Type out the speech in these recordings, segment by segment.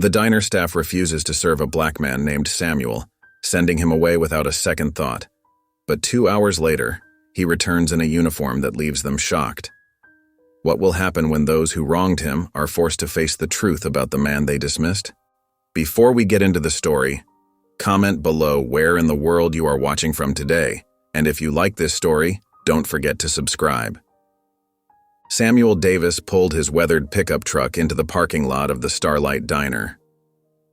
The diner staff refuses to serve a black man named Samuel, sending him away without a second thought. But 2 hours later, he returns in a uniform that leaves them shocked. What will happen when those who wronged him are forced to face the truth about the man they dismissed? Before we get into the story, comment below where in the world you are watching from today, and if you like this story, don't forget to subscribe. Samuel Davis pulled his weathered pickup truck into the parking lot of the Starlight diner.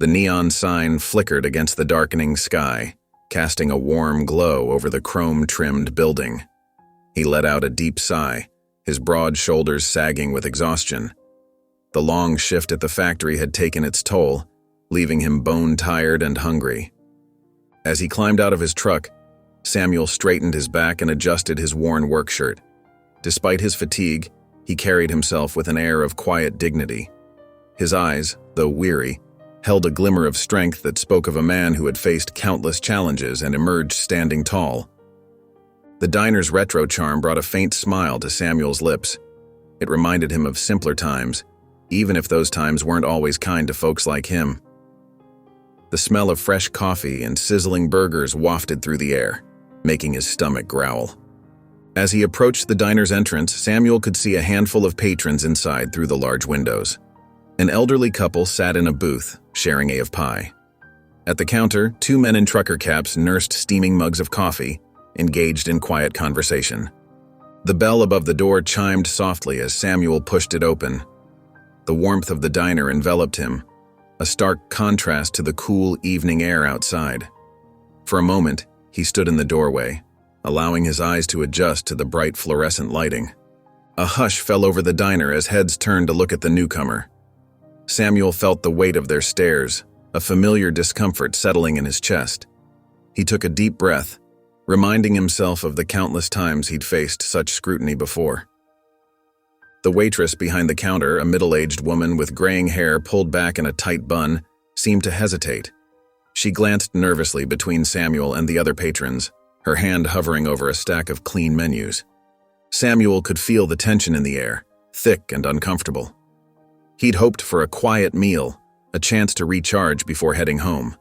The neon sign flickered against the darkening sky, casting a warm glow over the chrome-trimmed building. He let out a deep sigh, his broad shoulders sagging with exhaustion. The long shift at the factory had taken its toll, leaving him bone-tired and hungry. As he climbed out of his truck, Samuel straightened his back and adjusted his worn work shirt. Despite his fatigue, he carried himself with an air of quiet dignity. His eyes, though weary, held a glimmer of strength that spoke of a man who had faced countless challenges and emerged standing tall. The diner's retro charm brought a faint smile to Samuel's lips. It reminded him of simpler times, even if those times weren't always kind to folks like him. The smell of fresh coffee and sizzling burgers wafted through the air, making his stomach growl. As he approached the diner's entrance, Samuel could see a handful of patrons inside through the large windows. An elderly couple sat in a booth, sharing a of pie. At the counter, 2 men in trucker caps nursed steaming mugs of coffee, engaged in quiet conversation. The bell above the door chimed softly as Samuel pushed it open. The warmth of the diner enveloped him, a stark contrast to the cool evening air outside. For a moment, he stood in the doorway, allowing his eyes to adjust to the bright fluorescent lighting. A hush fell over the diner as heads turned to look at the newcomer. Samuel felt the weight of their stares, a familiar discomfort settling in his chest. He took a deep breath, reminding himself of the countless times he'd faced such scrutiny before. The waitress behind the counter, a middle-aged woman with graying hair pulled back in a tight bun, seemed to hesitate. She glanced nervously between Samuel and the other patrons, her hand hovering over a stack of clean menus. Samuel could feel the tension in the air, thick and uncomfortable. He'd hoped for a quiet meal, a chance to recharge before heading home.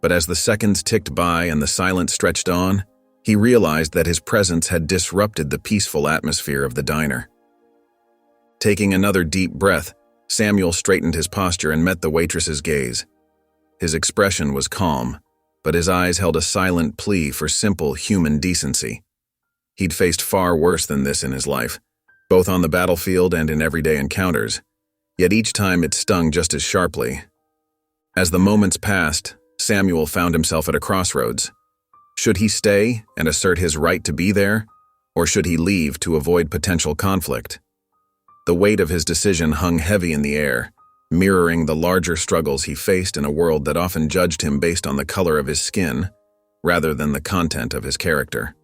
But as the seconds ticked by and the silence stretched on, he realized that his presence had disrupted the peaceful atmosphere of the diner. Taking another deep breath, Samuel straightened his posture and met the waitress's gaze. His expression was calm, but his eyes held a silent plea for simple human decency. He'd faced far worse than this in his life, both on the battlefield and in everyday encounters, yet each time it stung just as sharply. As the moments passed, Samuel found himself at a crossroads. Should he stay and assert his right to be there, or should he leave to avoid potential conflict? The weight of his decision hung heavy in the air, mirroring the larger struggles he faced in a world that often judged him based on the color of his skin, rather than the content of his character.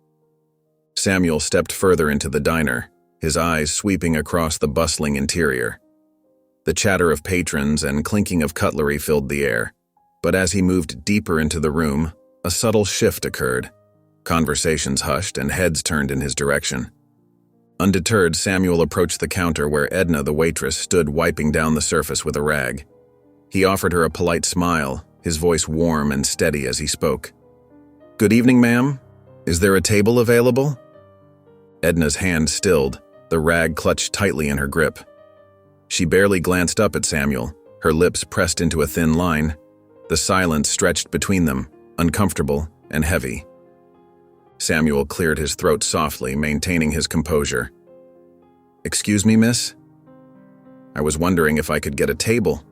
Samuel stepped further into the diner, his eyes sweeping across the bustling interior. The chatter of patrons and clinking of cutlery filled the air, but as he moved deeper into the room, a subtle shift occurred. Conversations hushed and heads turned in his direction. Undeterred, Samuel approached the counter where Edna, the waitress, stood wiping down the surface with a rag. He offered her a polite smile, his voice warm and steady as he spoke. "Good evening, ma'am. Is there a table available?" Edna's hand stilled, the rag clutched tightly in her grip. She barely glanced up at Samuel, her lips pressed into a thin line. The silence stretched between them, uncomfortable and heavy. Samuel cleared his throat softly, maintaining his composure. "Excuse me, miss? I was wondering if I could get a table."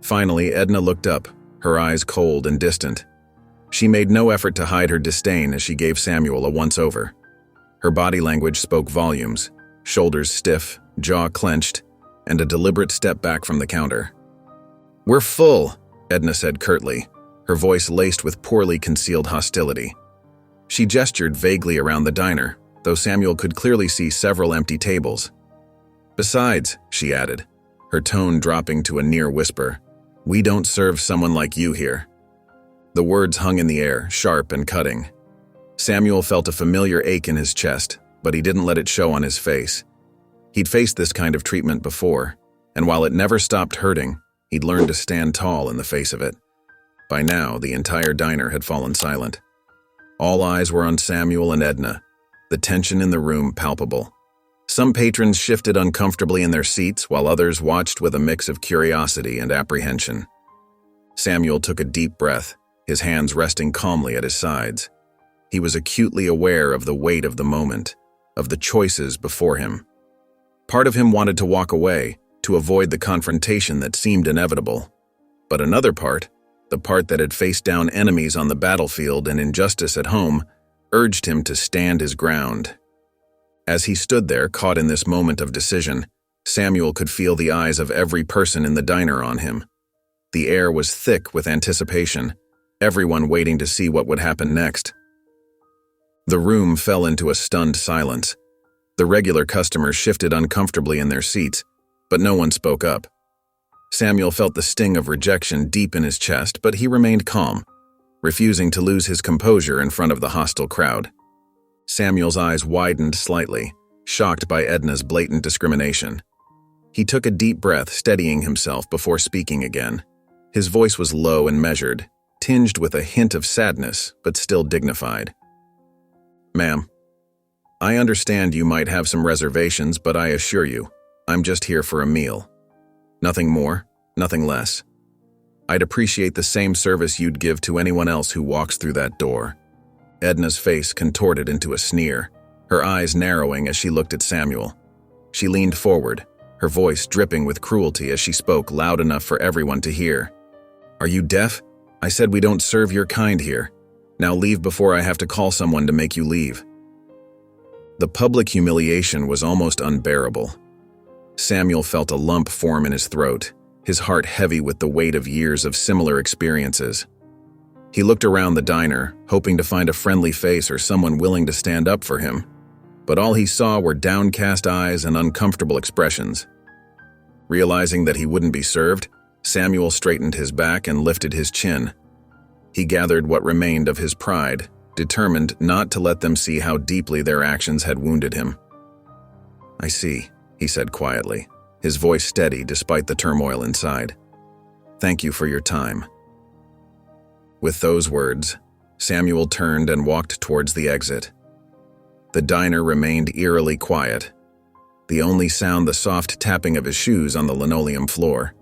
Finally, Edna looked up, her eyes cold and distant. She made no effort to hide her disdain as she gave Samuel a once-over. Her body language spoke volumes, shoulders stiff, jaw clenched, and a deliberate step back from the counter. "We're full," Edna said curtly, her voice laced with poorly concealed hostility. She gestured vaguely around the diner, though Samuel could clearly see several empty tables. "Besides," she added, her tone dropping to a near whisper, "we don't serve someone like you here." The words hung in the air, sharp and cutting. Samuel felt a familiar ache in his chest, but he didn't let it show on his face. He'd faced this kind of treatment before, and while it never stopped hurting, He'd learned to stand tall in the face of it. By now, the entire diner had fallen silent. All eyes were on Samuel and Edna, the tension in the room palpable. Some patrons shifted uncomfortably in their seats, while others watched with a mix of curiosity and apprehension. Samuel took a deep breath, his hands resting calmly at his sides. He was acutely aware of the weight of the moment, of the choices before him. Part of him wanted to walk away, to avoid the confrontation that seemed inevitable. But another part, the part that had faced down enemies on the battlefield and injustice at home, urged him to stand his ground. As he stood there, caught in this moment of decision, Samuel could feel the eyes of every person in the diner on him. The air was thick with anticipation, everyone waiting to see what would happen next. The room fell into a stunned silence. The regular customers shifted uncomfortably in their seats, but no one spoke up. Samuel felt the sting of rejection deep in his chest, but he remained calm, refusing to lose his composure in front of the hostile crowd. Samuel's eyes widened slightly, shocked by Edna's blatant discrimination. He took a deep breath, steadying himself before speaking again. His voice was low and measured, tinged with a hint of sadness, but still dignified. "Ma'am, I understand you might have some reservations, but I assure you, I'm just here for a meal. Nothing more, nothing less. I'd appreciate the same service you'd give to anyone else who walks through that door." Edna's face contorted into a sneer, her eyes narrowing as she looked at Samuel. She leaned forward, her voice dripping with cruelty as she spoke loud enough for everyone to hear. "Are you deaf? I said we don't serve your kind here. Now leave before I have to call someone to make you leave." The public humiliation was almost unbearable. Samuel felt a lump form in his throat, his heart heavy with the weight of years of similar experiences. He looked around the diner, hoping to find a friendly face or someone willing to stand up for him, but all he saw were downcast eyes and uncomfortable expressions. Realizing that he wouldn't be served, Samuel straightened his back and lifted his chin. He gathered what remained of his pride, determined not to let them see how deeply their actions had wounded him. "I see," he said quietly, his voice steady despite the turmoil inside. "Thank you for your time." With those words, Samuel turned and walked towards the exit. The diner remained eerily quiet, the only sound the soft tapping of his shoes on the linoleum floor.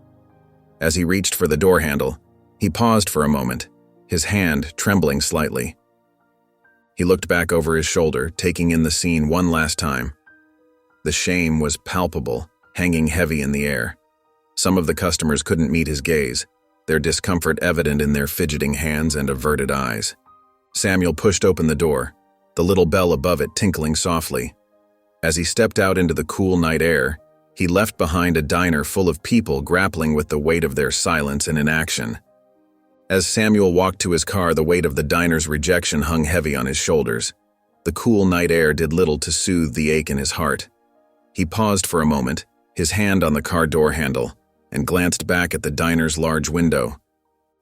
As he reached for the door handle, he paused for a moment, his hand trembling slightly. He looked back over his shoulder, taking in the scene one last time. The shame was palpable, hanging heavy in the air. Some of the customers couldn't meet his gaze, their discomfort evident in their fidgeting hands and averted eyes. Samuel pushed open the door, the little bell above it tinkling softly. As he stepped out into the cool night air, he left behind a diner full of people grappling with the weight of their silence and inaction. As Samuel walked to his car, the weight of the diner's rejection hung heavy on his shoulders. The cool night air did little to soothe the ache in his heart. He paused for a moment, his hand on the car door handle, and glanced back at the diner's large window.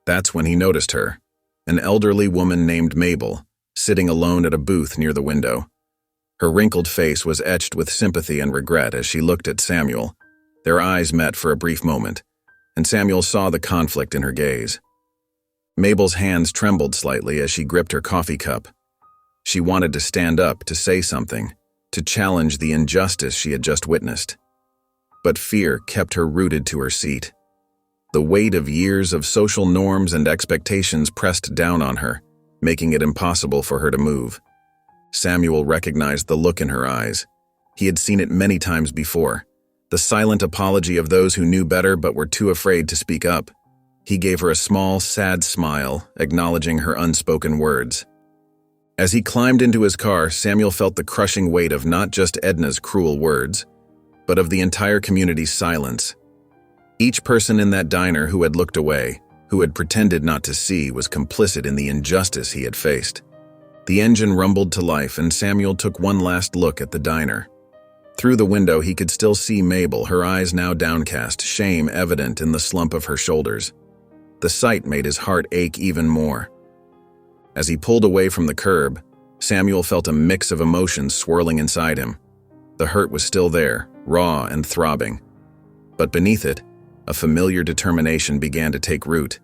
That's when he noticed her, an elderly woman named Mabel, sitting alone at a booth near the window. Her wrinkled face was etched with sympathy and regret as she looked at Samuel. Their eyes met for a brief moment, and Samuel saw the conflict in her gaze. Mabel's hands trembled slightly as she gripped her coffee cup. She wanted to stand up, to say something, to challenge the injustice she had just witnessed. But fear kept her rooted to her seat. The weight of years of social norms and expectations pressed down on her, making it impossible for her to move. Samuel recognized the look in her eyes. He had seen it many times before, the silent apology of those who knew better but were too afraid to speak up. He gave her a small, sad smile, acknowledging her unspoken words. As he climbed into his car, Samuel felt the crushing weight of not just Edna's cruel words, but of the entire community's silence. Each person in that diner who had looked away, who had pretended not to see, was complicit in the injustice he had faced. The engine rumbled to life, and Samuel took one last look at the diner. Through the window, he could still see Mabel, her eyes now downcast, shame evident in the slump of her shoulders. The sight made his heart ache even more. As he pulled away from the curb, Samuel felt a mix of emotions swirling inside him. The hurt was still there, raw and throbbing. But beneath it, A familiar determination began to take root.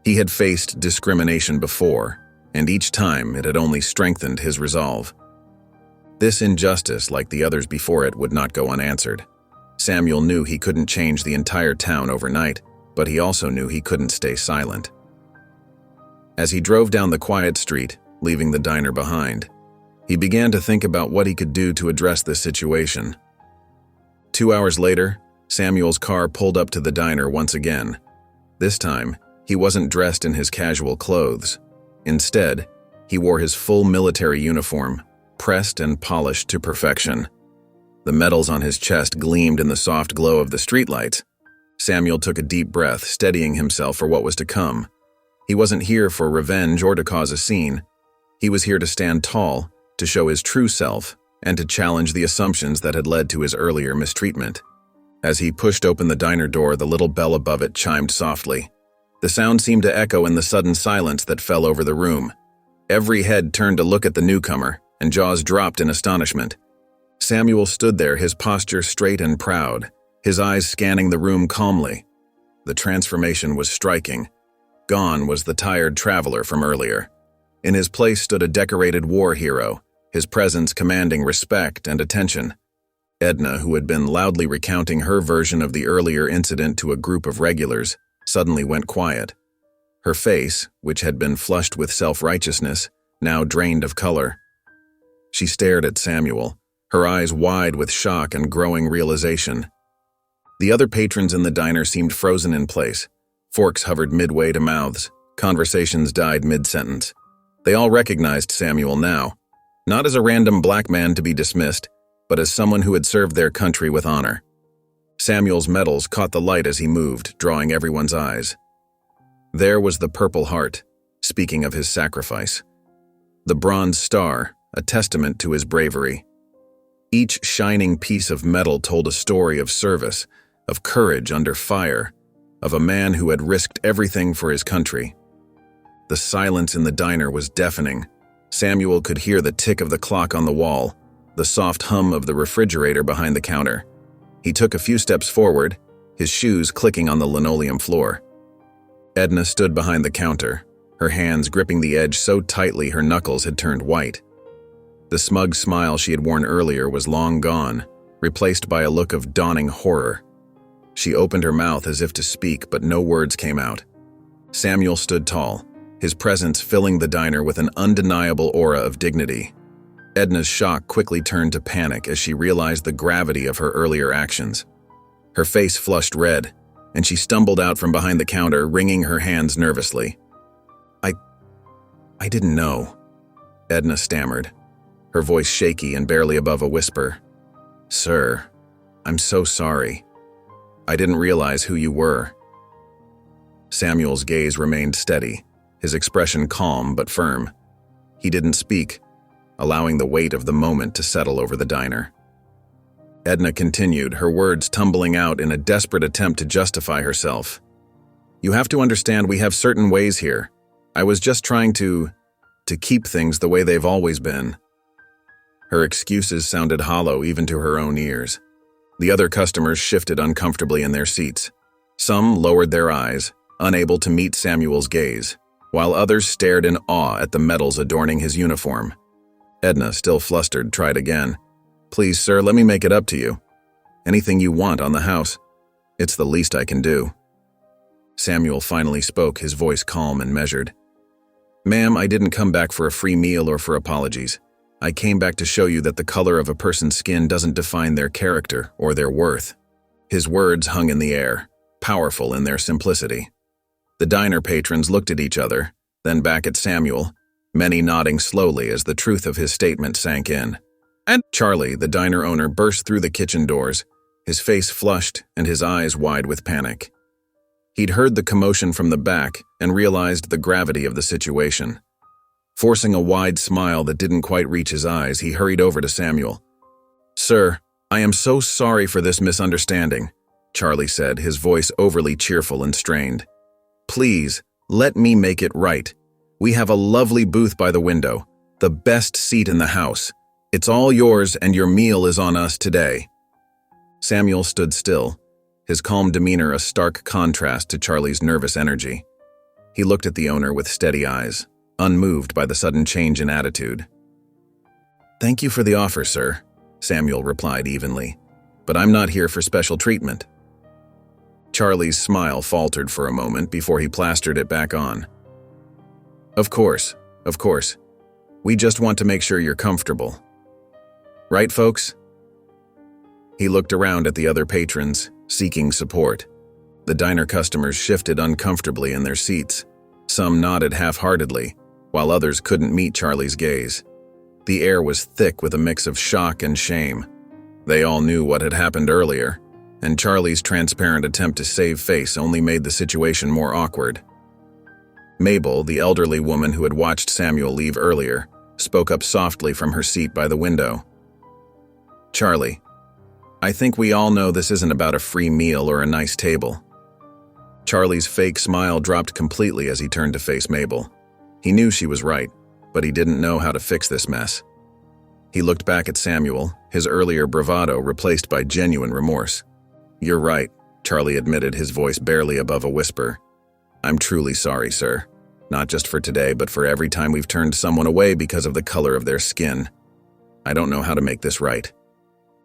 He had faced discrimination before, and each time it had only strengthened his resolve. This injustice, like the others before it, would not go unanswered. Samuel knew he couldn't change the entire town overnight, but he also knew he couldn't stay silent. As he drove down the quiet street, leaving the diner behind, he began to think about what he could do to address this situation. 2 hours later, Samuel's car pulled up to the diner once again. This time, he wasn't dressed in his casual clothes. Instead, he wore his full military uniform, pressed and polished to perfection. The medals on his chest gleamed in the soft glow of the streetlights. Samuel took a deep breath, steadying himself for what was to come. He wasn't here for revenge or to cause a scene. He was here to stand tall, to show his true self, and to challenge the assumptions that had led to his earlier mistreatment. As he pushed open the diner door, the little bell above it chimed softly. The sound seemed to echo in the sudden silence that fell over the room. Every head turned to look at the newcomer, and jaws dropped in astonishment. Samuel stood there, his posture straight and proud, his eyes scanning the room calmly. The transformation was striking. Gone was the tired traveler from earlier. In his place stood a decorated war hero, his presence commanding respect and attention. Edna, who had been loudly recounting her version of the earlier incident to a group of regulars, suddenly went quiet. Her face, which had been flushed with self-righteousness, now drained of color. She stared at Samuel, her eyes wide with shock and growing realization. The other patrons in the diner seemed frozen in place. Forks hovered midway to mouths. Conversations died mid-sentence. They all recognized Samuel now, not as a random black man to be dismissed, but as someone who had served their country with honor. Samuel's medals caught the light as he moved, drawing everyone's eyes. There was the Purple Heart, speaking of his sacrifice. The Bronze Star, a testament to his bravery. Each shining piece of metal told a story of service, of courage under fire, of a man who had risked everything for his country. The silence in the diner was deafening. Samuel could hear the tick of the clock on the wall, the soft hum of the refrigerator behind the counter. He took a few steps forward, his shoes clicking on the linoleum floor. Edna stood behind the counter, her hands gripping the edge so tightly her knuckles had turned white. The smug smile she had worn earlier was long gone, replaced by a look of dawning horror. She opened her mouth as if to speak, but no words came out. Samuel stood tall, his presence filling the diner with an undeniable aura of dignity. Edna's shock quickly turned to panic as she realized the gravity of her earlier actions. Her face flushed red, and she stumbled out from behind the counter, wringing her hands nervously. I didn't know," Edna stammered, her voice shaky and barely above a whisper. "Sir, I'm so sorry. I didn't realize who you were." Samuel's gaze remained steady, his expression calm but firm. He didn't speak, allowing the weight of the moment to settle over the diner. Edna continued, her words tumbling out in a desperate attempt to justify herself. "You have to understand we have certain ways here. I was just trying to keep things the way they've always been." Her excuses sounded hollow even to her own ears. The other customers shifted uncomfortably in their seats. Some lowered their eyes, unable to meet Samuel's gaze, while others stared in awe at the medals adorning his uniform. Edna, still flustered, tried again. "Please, sir, let me make it up to you. Anything you want on the house. It's the least I can do." Samuel finally spoke, his voice calm and measured. "Ma'am, I didn't come back for a free meal or for apologies. I came back to show you that the color of a person's skin doesn't define their character or their worth." His words hung in the air, powerful in their simplicity. The diner patrons looked at each other, then back at Samuel, many nodding slowly as the truth of his statement sank in. And Charlie, the diner owner, burst through the kitchen doors, his face flushed and his eyes wide with panic. He'd heard the commotion from the back and realized the gravity of the situation. Forcing a wide smile that didn't quite reach his eyes, he hurried over to Samuel. "Sir, I am so sorry for this misunderstanding," Charlie said, his voice overly cheerful and strained. "Please, let me make it right. We have a lovely booth by the window, the best seat in the house. It's all yours and your meal is on us today." Samuel stood still, his calm demeanor a stark contrast to Charlie's nervous energy. He looked at the owner with steady eyes, unmoved by the sudden change in attitude. "Thank you for the offer, sir," Samuel replied evenly, "but I'm not here for special treatment." Charlie's smile faltered for a moment before he plastered it back on. Of course. We just want to make sure you're comfortable. Right, folks?" He looked around at the other patrons, seeking support. The diner customers shifted uncomfortably in their seats. Some nodded half-heartedly, while others couldn't meet Charlie's gaze. The air was thick with a mix of shock and shame. They all knew what had happened earlier, and Charlie's transparent attempt to save face only made the situation more awkward. Mabel, the elderly woman who had watched Samuel leave earlier, spoke up softly from her seat by the window. "Charlie, I think we all know this isn't about a free meal or a nice table." Charlie's fake smile dropped completely as he turned to face Mabel. He knew she was right, but he didn't know how to fix this mess. He looked back at Samuel, his earlier bravado replaced by genuine remorse. "You're right," Charlie admitted, his voice barely above a whisper. "I'm truly sorry, sir. Not just for today, but for every time we've turned someone away because of the color of their skin. I don't know how to make this right."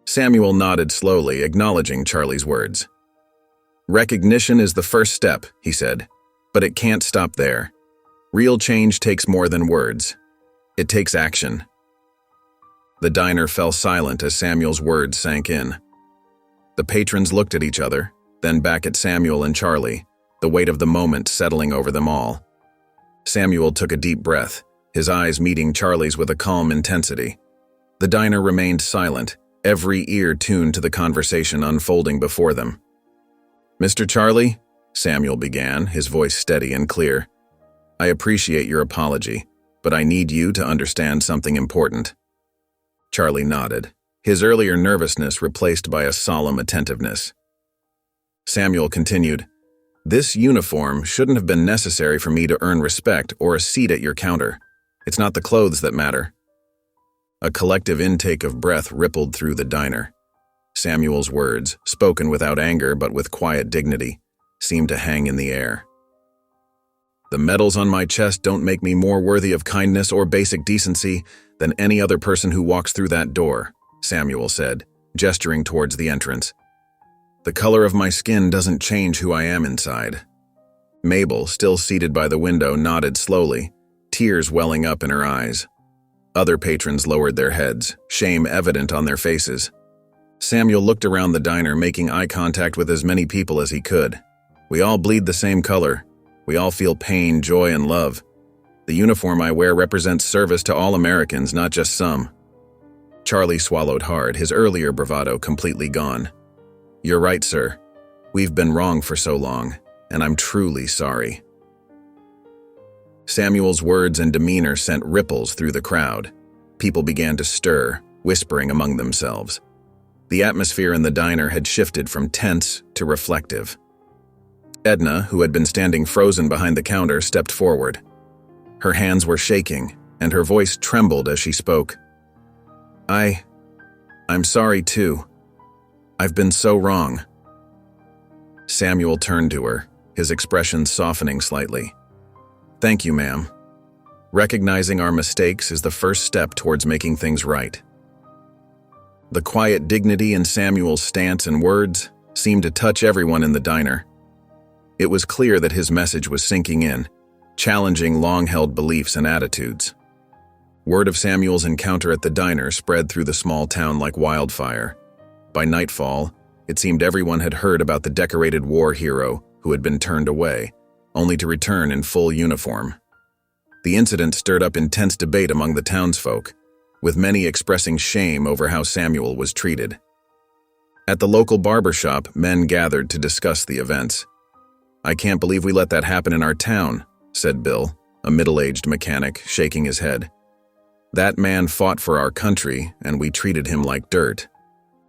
Samuel nodded slowly, acknowledging Charlie's words. "Recognition is the first step," he said, "but it can't stop there. Real change takes more than words. It takes action." The diner fell silent as Samuel's words sank in. The patrons looked at each other, then back at Samuel and Charlie, the weight of the moment settling over them all. Samuel took a deep breath, his eyes meeting Charlie's with a calm intensity. The diner remained silent, every ear tuned to the conversation unfolding before them. "Mr. Charlie," Samuel began, his voice steady and clear, "I appreciate your apology, but I need you to understand something important." Charlie nodded, his earlier nervousness replaced by a solemn attentiveness. Samuel continued, "This uniform shouldn't have been necessary for me to earn respect or a seat at your counter. It's not the clothes that matter." A collective intake of breath rippled through the diner. Samuel's words, spoken without anger but with quiet dignity, seemed to hang in the air. "The medals on my chest don't make me more worthy of kindness or basic decency than any other person who walks through that door," Samuel said, gesturing towards the entrance. "The color of my skin doesn't change who I am inside." Mabel, still seated by the window, nodded slowly, tears welling up in her eyes. Other patrons lowered their heads, shame evident on their faces. Samuel looked around the diner, making eye contact with as many people as he could. "We all bleed the same color. We all feel pain, joy, and love. The uniform I wear represents service to all Americans, not just some." Charlie swallowed hard, his earlier bravado completely gone. "You're right, sir. We've been wrong for so long, and I'm truly sorry." Samuel's words and demeanor sent ripples through the crowd. People began to stir, whispering among themselves. The atmosphere in the diner had shifted from tense to reflective. Edna, who had been standing frozen behind the counter, stepped forward. Her hands were shaking, and her voice trembled as she spoke. I'm sorry too. I've been so wrong." Samuel turned to her, his expression softening slightly. "Thank you, ma'am. Recognizing our mistakes is the first step towards making things right." The quiet dignity in Samuel's stance and words seemed to touch everyone in the diner. It was clear that his message was sinking in, challenging long-held beliefs and attitudes. Word of Samuel's encounter at the diner spread through the small town like wildfire. By nightfall, it seemed everyone had heard about the decorated war hero who had been turned away, only to return in full uniform. The incident stirred up intense debate among the townsfolk, with many expressing shame over how Samuel was treated. At the local barber shop, men gathered to discuss the events. "I can't believe we let that happen in our town," said Bill, a middle-aged mechanic, shaking his head. "That man fought for our country, and we treated him like dirt."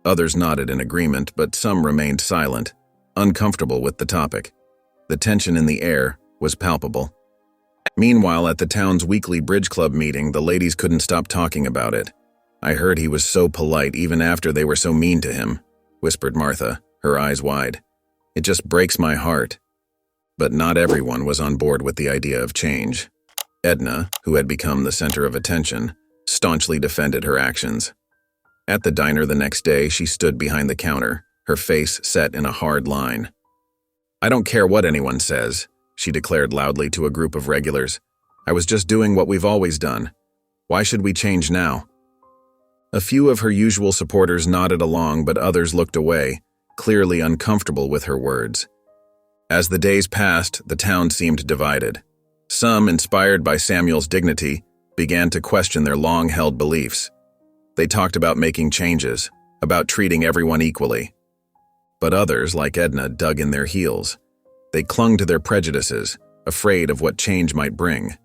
Others nodded in agreement, but some remained silent, uncomfortable with the topic. The tension in the air was palpable. Meanwhile, at the town's weekly bridge club meeting, the ladies couldn't stop talking about it. "I heard he was so polite even after they were so mean to him," whispered Martha, her eyes wide. It just breaks my heart. But not everyone was on board with the idea of change. Edna, who had become the center of attention, staunchly defended her actions. At the diner the next day, she stood behind the counter, her face set in a hard line. "I don't care what anyone says," she declared loudly to a group of regulars. "I was just doing what we've always done. Why should we change now?" A few of her usual supporters nodded along, but others looked away, clearly uncomfortable with her words. As the days passed, the town seemed divided. Some, inspired by Samuel's dignity, began to question their long-held beliefs. They talked about making changes, about treating everyone equally. But others, like Edna, dug in their heels. They clung to their prejudices, afraid of what change might bring.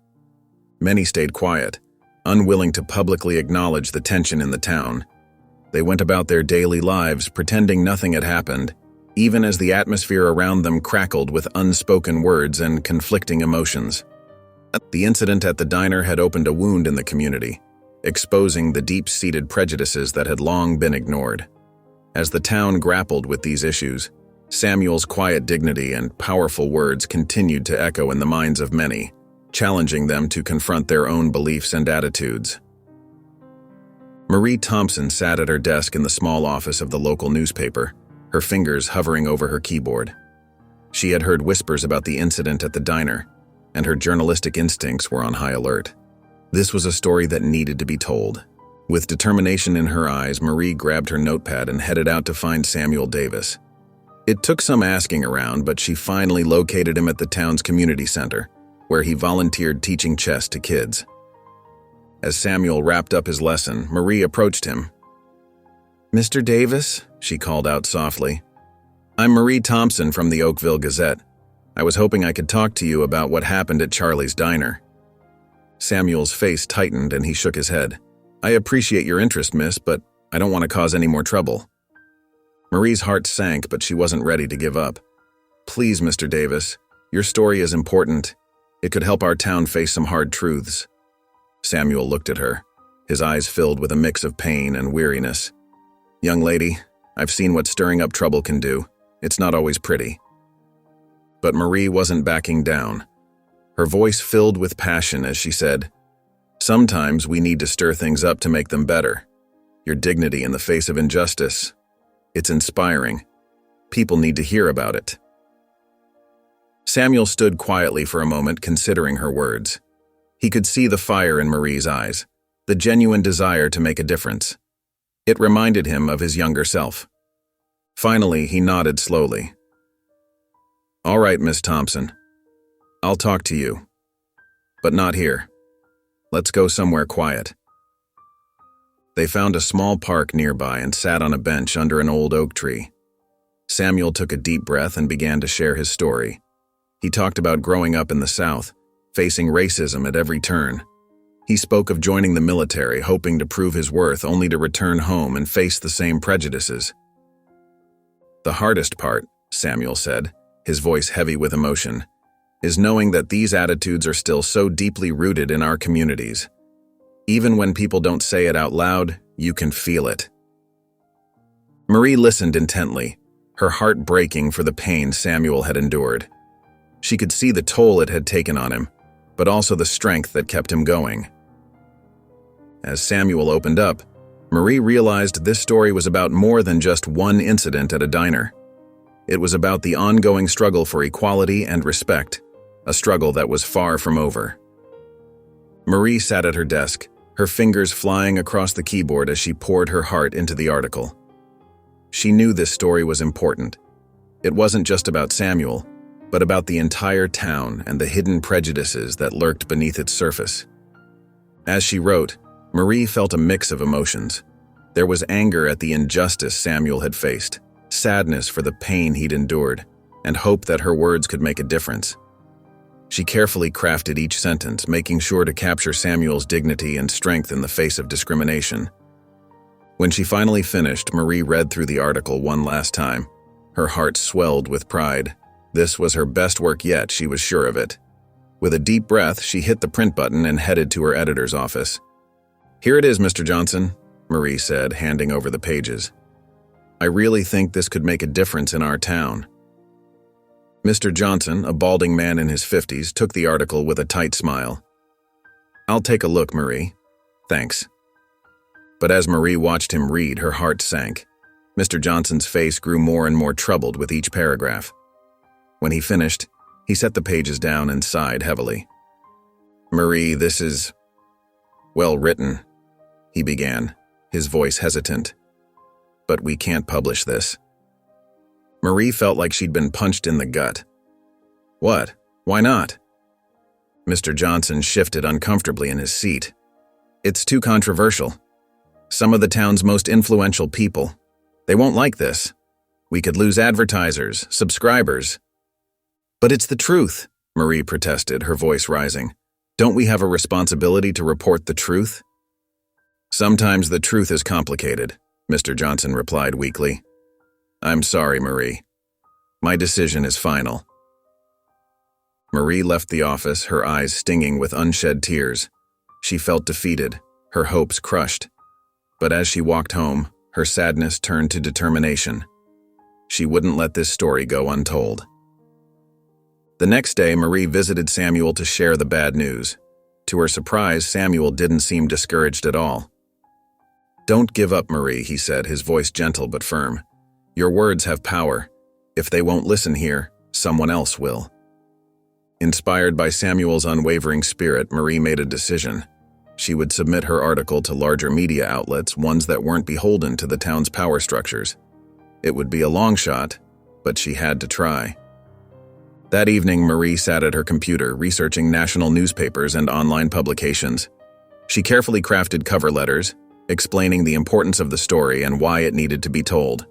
Many stayed quiet, unwilling to publicly acknowledge the tension in the town. They went about their daily lives pretending nothing had happened, even as the atmosphere around them crackled with unspoken words and conflicting emotions. The incident at the diner had opened a wound in the community, exposing the deep-seated prejudices that had long been ignored. As the town grappled with these issues, Samuel's quiet dignity and powerful words continued to echo in the minds of many, challenging them to confront their own beliefs and attitudes. Marie Thompson sat at her desk in the small office of the local newspaper, her fingers hovering over her keyboard. She had heard whispers about the incident at the diner, and her journalistic instincts were on high alert. This was a story that needed to be told. With determination in her eyes, Marie grabbed her notepad and headed out to find Samuel Davis. It took some asking around, but she finally located him at the town's community center, where he volunteered teaching chess to kids. As Samuel wrapped up his lesson, Marie approached him. "Mr. Davis," she called out softly. "I'm Marie Thompson from the Oakville Gazette. I was hoping I could talk to you about what happened at Charlie's diner." Samuel's face tightened and he shook his head. "I appreciate your interest, miss, but I don't want to cause any more trouble." Marie's heart sank, but she wasn't ready to give up. "Please, Mr. Davis, your story is important. It could help our town face some hard truths." Samuel looked at her, his eyes filled with a mix of pain and weariness. "Young lady, I've seen what stirring up trouble can do. It's not always pretty." But Marie wasn't backing down. Her voice filled with passion as she said, "Sometimes we need to stir things up to make them better. Your dignity in the face of injustice. It's inspiring. People need to hear about it." Samuel stood quietly for a moment, considering her words. He could see the fire in Marie's eyes, the genuine desire to make a difference. It reminded him of his younger self. Finally, he nodded slowly. "All right, Miss Thompson. I'll talk to you. But not here. Let's go somewhere quiet." They found a small park nearby and sat on a bench under an old oak tree. Samuel took a deep breath and began to share his story. He talked about growing up in the South, facing racism at every turn. He spoke of joining the military, hoping to prove his worth, only to return home and face the same prejudices. "The hardest part," Samuel said, his voice heavy with emotion, "is knowing that these attitudes are still so deeply rooted in our communities. Even when people don't say it out loud, you can feel it." Marie listened intently, her heart breaking for the pain Samuel had endured. She could see the toll it had taken on him, but also the strength that kept him going. As Samuel opened up, Marie realized this story was about more than just one incident at a diner. It was about the ongoing struggle for equality and respect, a struggle that was far from over. Marie sat at her desk, her fingers flying across the keyboard as she poured her heart into the article. She knew this story was important. It wasn't just about Samuel, but about the entire town and the hidden prejudices that lurked beneath its surface. As she wrote, Marie felt a mix of emotions. There was anger at the injustice Samuel had faced, sadness for the pain he'd endured, and hope that her words could make a difference. She carefully crafted each sentence, making sure to capture Samuel's dignity and strength in the face of discrimination. When she finally finished, Marie read through the article one last time. Her heart swelled with pride. This was her best work yet, she was sure of it. With a deep breath, she hit the print button and headed to her editor's office. "Here it is, Mr. Johnson," Marie said, handing over the pages. "I really think this could make a difference in our town." Mr. Johnson, a balding man in his 50s, took the article with a tight smile. "I'll take a look, Marie. Thanks." But as Marie watched him read, her heart sank. Mr. Johnson's face grew more and more troubled with each paragraph. When he finished, he set the pages down and sighed heavily. "Marie, this is well written," he began, his voice hesitant. "But we can't publish this." Marie felt like she'd been punched in the gut. "What? Why not?" Mr. Johnson shifted uncomfortably in his seat. "It's too controversial. Some of the town's most influential people. They won't like this. We could lose advertisers, subscribers." "But it's the truth," Marie protested, her voice rising. "Don't we have a responsibility to report the truth?" "Sometimes the truth is complicated," Mr. Johnson replied weakly. "I'm sorry, Marie. My decision is final." Marie left the office, her eyes stinging with unshed tears. She felt defeated, her hopes crushed. But as she walked home, her sadness turned to determination. She wouldn't let this story go untold. The next day, Marie visited Samuel to share the bad news. To her surprise, Samuel didn't seem discouraged at all. "Don't give up, Marie," he said, his voice gentle but firm. "Your words have power. If they won't listen here, someone else will." Inspired by Samuel's unwavering spirit, Marie made a decision. She would submit her article to larger media outlets, ones that weren't beholden to the town's power structures. It would be a long shot, but she had to try. That evening, Marie sat at her computer, researching national newspapers and online publications. She carefully crafted cover letters, explaining the importance of the story and why it needed to be told.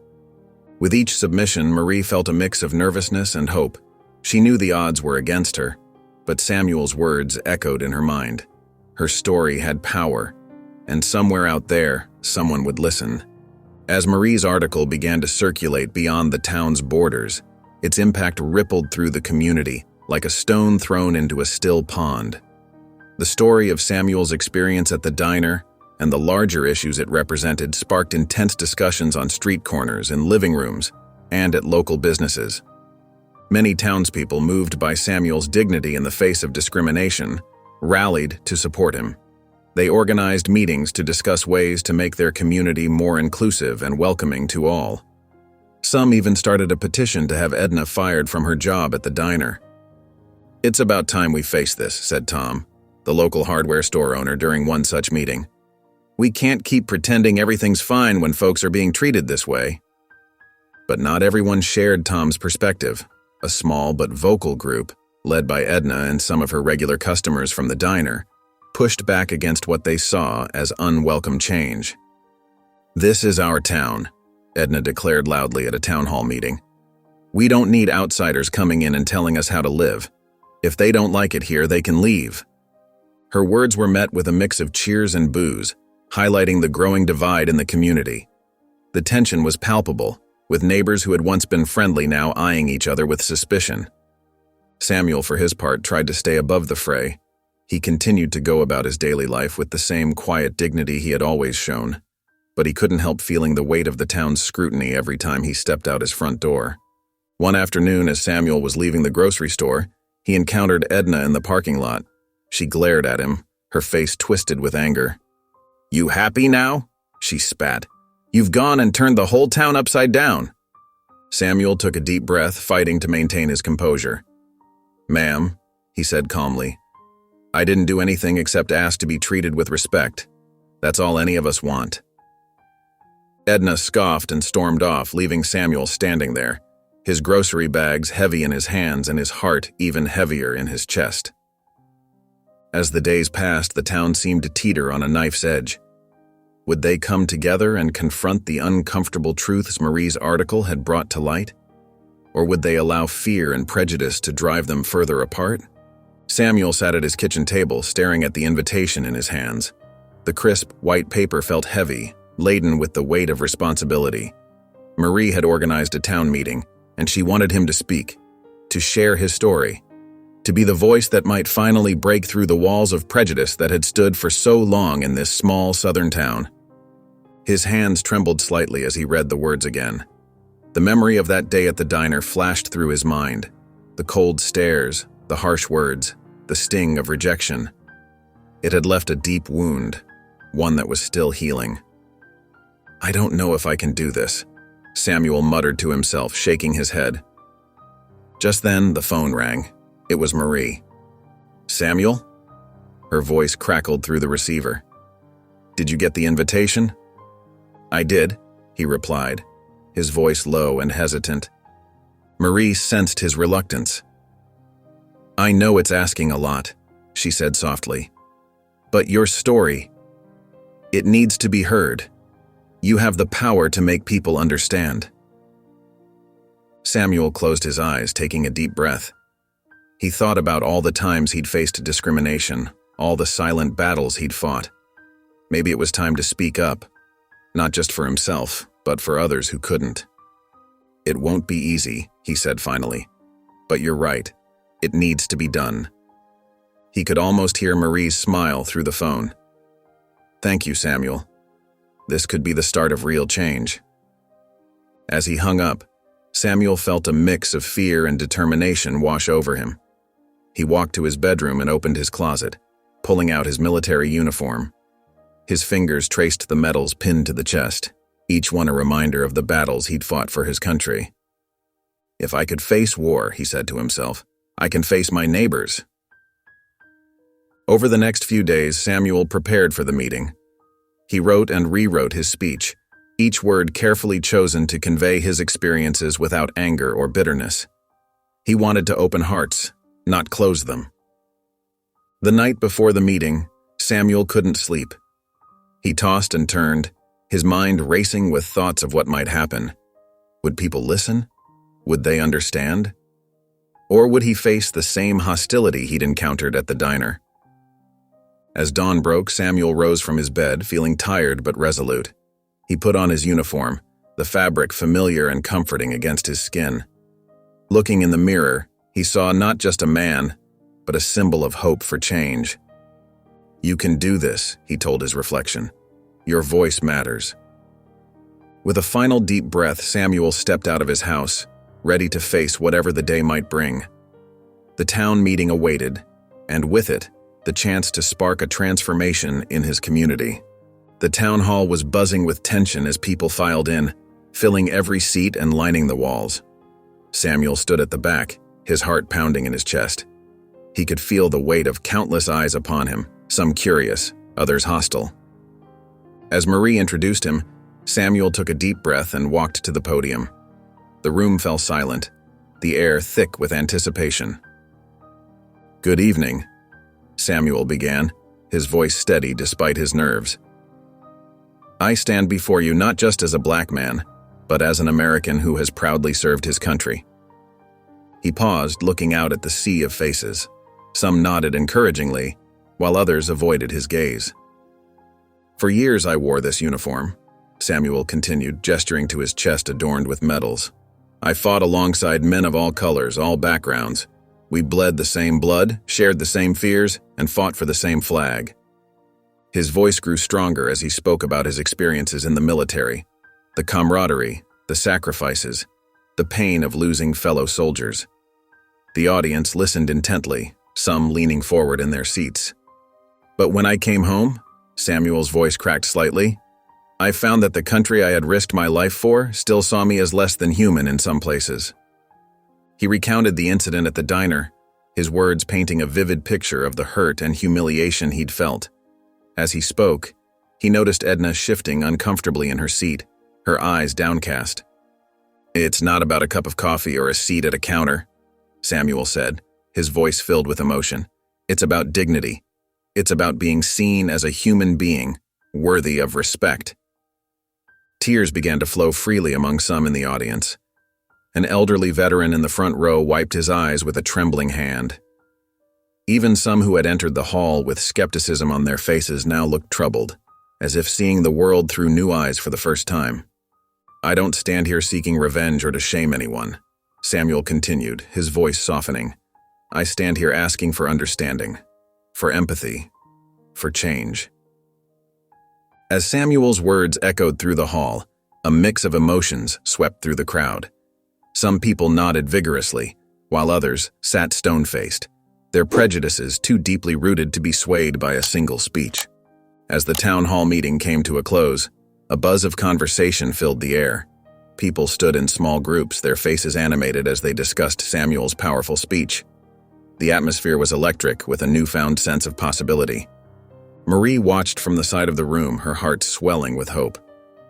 With each submission, Marie felt a mix of nervousness and hope. She knew the odds were against her, but Samuel's words echoed in her mind. Her story had power, and somewhere out there, someone would listen. As Marie's article began to circulate beyond the town's borders, its impact rippled through the community, like a stone thrown into a still pond. The story of Samuel's experience at the diner and the larger issues it represented sparked intense discussions on street corners, in living rooms, and at local businesses. Many townspeople, moved by Samuel's dignity in the face of discrimination, rallied to support him. They organized meetings to discuss ways to make their community more inclusive and welcoming to all. Some even started a petition to have Edna fired from her job at the diner. "It's about time we face this," said Tom, the local hardware store owner, during one such meeting. "We can't keep pretending everything's fine when folks are being treated this way." But not everyone shared Tom's perspective. A small but vocal group, led by Edna and some of her regular customers from the diner, pushed back against what they saw as unwelcome change. "This is our town," Edna declared loudly at a town hall meeting. "We don't need outsiders coming in and telling us how to live. If they don't like it here, they can leave." Her words were met with a mix of cheers and boos, highlighting the growing divide in the community. The tension was palpable, with neighbors who had once been friendly now eyeing each other with suspicion. Samuel, for his part, tried to stay above the fray. He continued to go about his daily life with the same quiet dignity he had always shown, but he couldn't help feeling the weight of the town's scrutiny every time he stepped out his front door. One afternoon, as Samuel was leaving the grocery store, he encountered Edna in the parking lot. She glared at him, her face twisted with anger. "You happy now?" she spat. "You've gone and turned the whole town upside down." Samuel took a deep breath, fighting to maintain his composure. "Ma'am," he said calmly, "I didn't do anything except ask to be treated with respect. That's all any of us want." Edna scoffed and stormed off, leaving Samuel standing there, his grocery bags heavy in his hands and his heart even heavier in his chest. As the days passed, the town seemed to teeter on a knife's edge. Would they come together and confront the uncomfortable truths Marie's article had brought to light? Or would they allow fear and prejudice to drive them further apart? Samuel sat at his kitchen table, staring at the invitation in his hands. The crisp, white paper felt heavy, laden with the weight of responsibility. Marie had organized a town meeting, and she wanted him to speak, to share his story, to be the voice that might finally break through the walls of prejudice that had stood for so long in this small southern town. His hands trembled slightly as he read the words again. The memory of that day at the diner flashed through his mind. The cold stares, the harsh words, the sting of rejection. It had left a deep wound, one that was still healing. "I don't know if I can do this," Samuel muttered to himself, shaking his head. Just then, the phone rang. It was Marie. "Samuel?" Her voice crackled through the receiver. "Did you get the invitation?" "I did," he replied, his voice low and hesitant. Marie sensed his reluctance. "I know it's asking a lot," she said softly. "But your story, it needs to be heard. You have the power to make people understand." Samuel closed his eyes, taking a deep breath. He thought about all the times he'd faced discrimination, all the silent battles he'd fought. Maybe it was time to speak up, not just for himself, but for others who couldn't. "It won't be easy," he said finally. "But you're right. It needs to be done." He could almost hear Marie's smile through the phone. "Thank you, Samuel. This could be the start of real change." As he hung up, Samuel felt a mix of fear and determination wash over him. He walked to his bedroom and opened his closet, pulling out his military uniform. His fingers traced the medals pinned to the chest, each one a reminder of the battles he'd fought for his country. "If I could face war," he said to himself, "I can face my neighbors." Over the next few days, Samuel prepared for the meeting. He wrote and rewrote his speech, each word carefully chosen to convey his experiences without anger or bitterness. He wanted to open hearts, not close them. The night before the meeting, Samuel couldn't sleep. He tossed and turned, his mind racing with thoughts of what might happen. Would people listen? Would they understand? Or would he face the same hostility he'd encountered at the diner? As dawn broke, Samuel rose from his bed, feeling tired but resolute. He put on his uniform, the fabric familiar and comforting against his skin. Looking in the mirror, he saw not just a man, but a symbol of hope for change. "You can do this," he told his reflection. "Your voice matters." With a final deep breath, Samuel stepped out of his house, ready to face whatever the day might bring. The town meeting awaited, and with it, the chance to spark a transformation in his community. The town hall was buzzing with tension as people filed in, filling every seat and lining the walls. Samuel stood at the back, his heart pounding in his chest. He could feel the weight of countless eyes upon him, some curious, others hostile. As Marie introduced him, Samuel took a deep breath and walked to the podium. The room fell silent, the air thick with anticipation. "Good evening," Samuel began, his voice steady despite his nerves. "I stand before you not just as a black man, but as an American who has proudly served his country." He paused, looking out at the sea of faces. Some nodded encouragingly, while others avoided his gaze. "For years I wore this uniform," Samuel continued, gesturing to his chest adorned with medals. "I fought alongside men of all colors, all backgrounds. We bled the same blood, shared the same fears, and fought for the same flag." His voice grew stronger as he spoke about his experiences in the military, the camaraderie, the sacrifices, the pain of losing fellow soldiers. The audience listened intently, some leaning forward in their seats. "But when I came home," Samuel's voice cracked slightly, "I found that the country I had risked my life for still saw me as less than human in some places." He recounted the incident at the diner, his words painting a vivid picture of the hurt and humiliation he'd felt. As he spoke, he noticed Edna shifting uncomfortably in her seat, her eyes downcast. "It's not about a cup of coffee or a seat at a counter," Samuel said, his voice filled with emotion. "It's about dignity. It's about being seen as a human being, worthy of respect." Tears began to flow freely among some in the audience. An elderly veteran in the front row wiped his eyes with a trembling hand. Even some who had entered the hall with skepticism on their faces now looked troubled, as if seeing the world through new eyes for the first time. "I don't stand here seeking revenge or to shame anyone," Samuel continued, his voice softening. "I stand here asking for understanding, for empathy, for change." As Samuel's words echoed through the hall, a mix of emotions swept through the crowd. Some people nodded vigorously, while others sat stone-faced, their prejudices too deeply rooted to be swayed by a single speech. As the town hall meeting came to a close, a buzz of conversation filled the air. People stood in small groups, their faces animated as they discussed Samuel's powerful speech. The atmosphere was electric, with a newfound sense of possibility. Marie watched from the side of the room, her heart swelling with hope.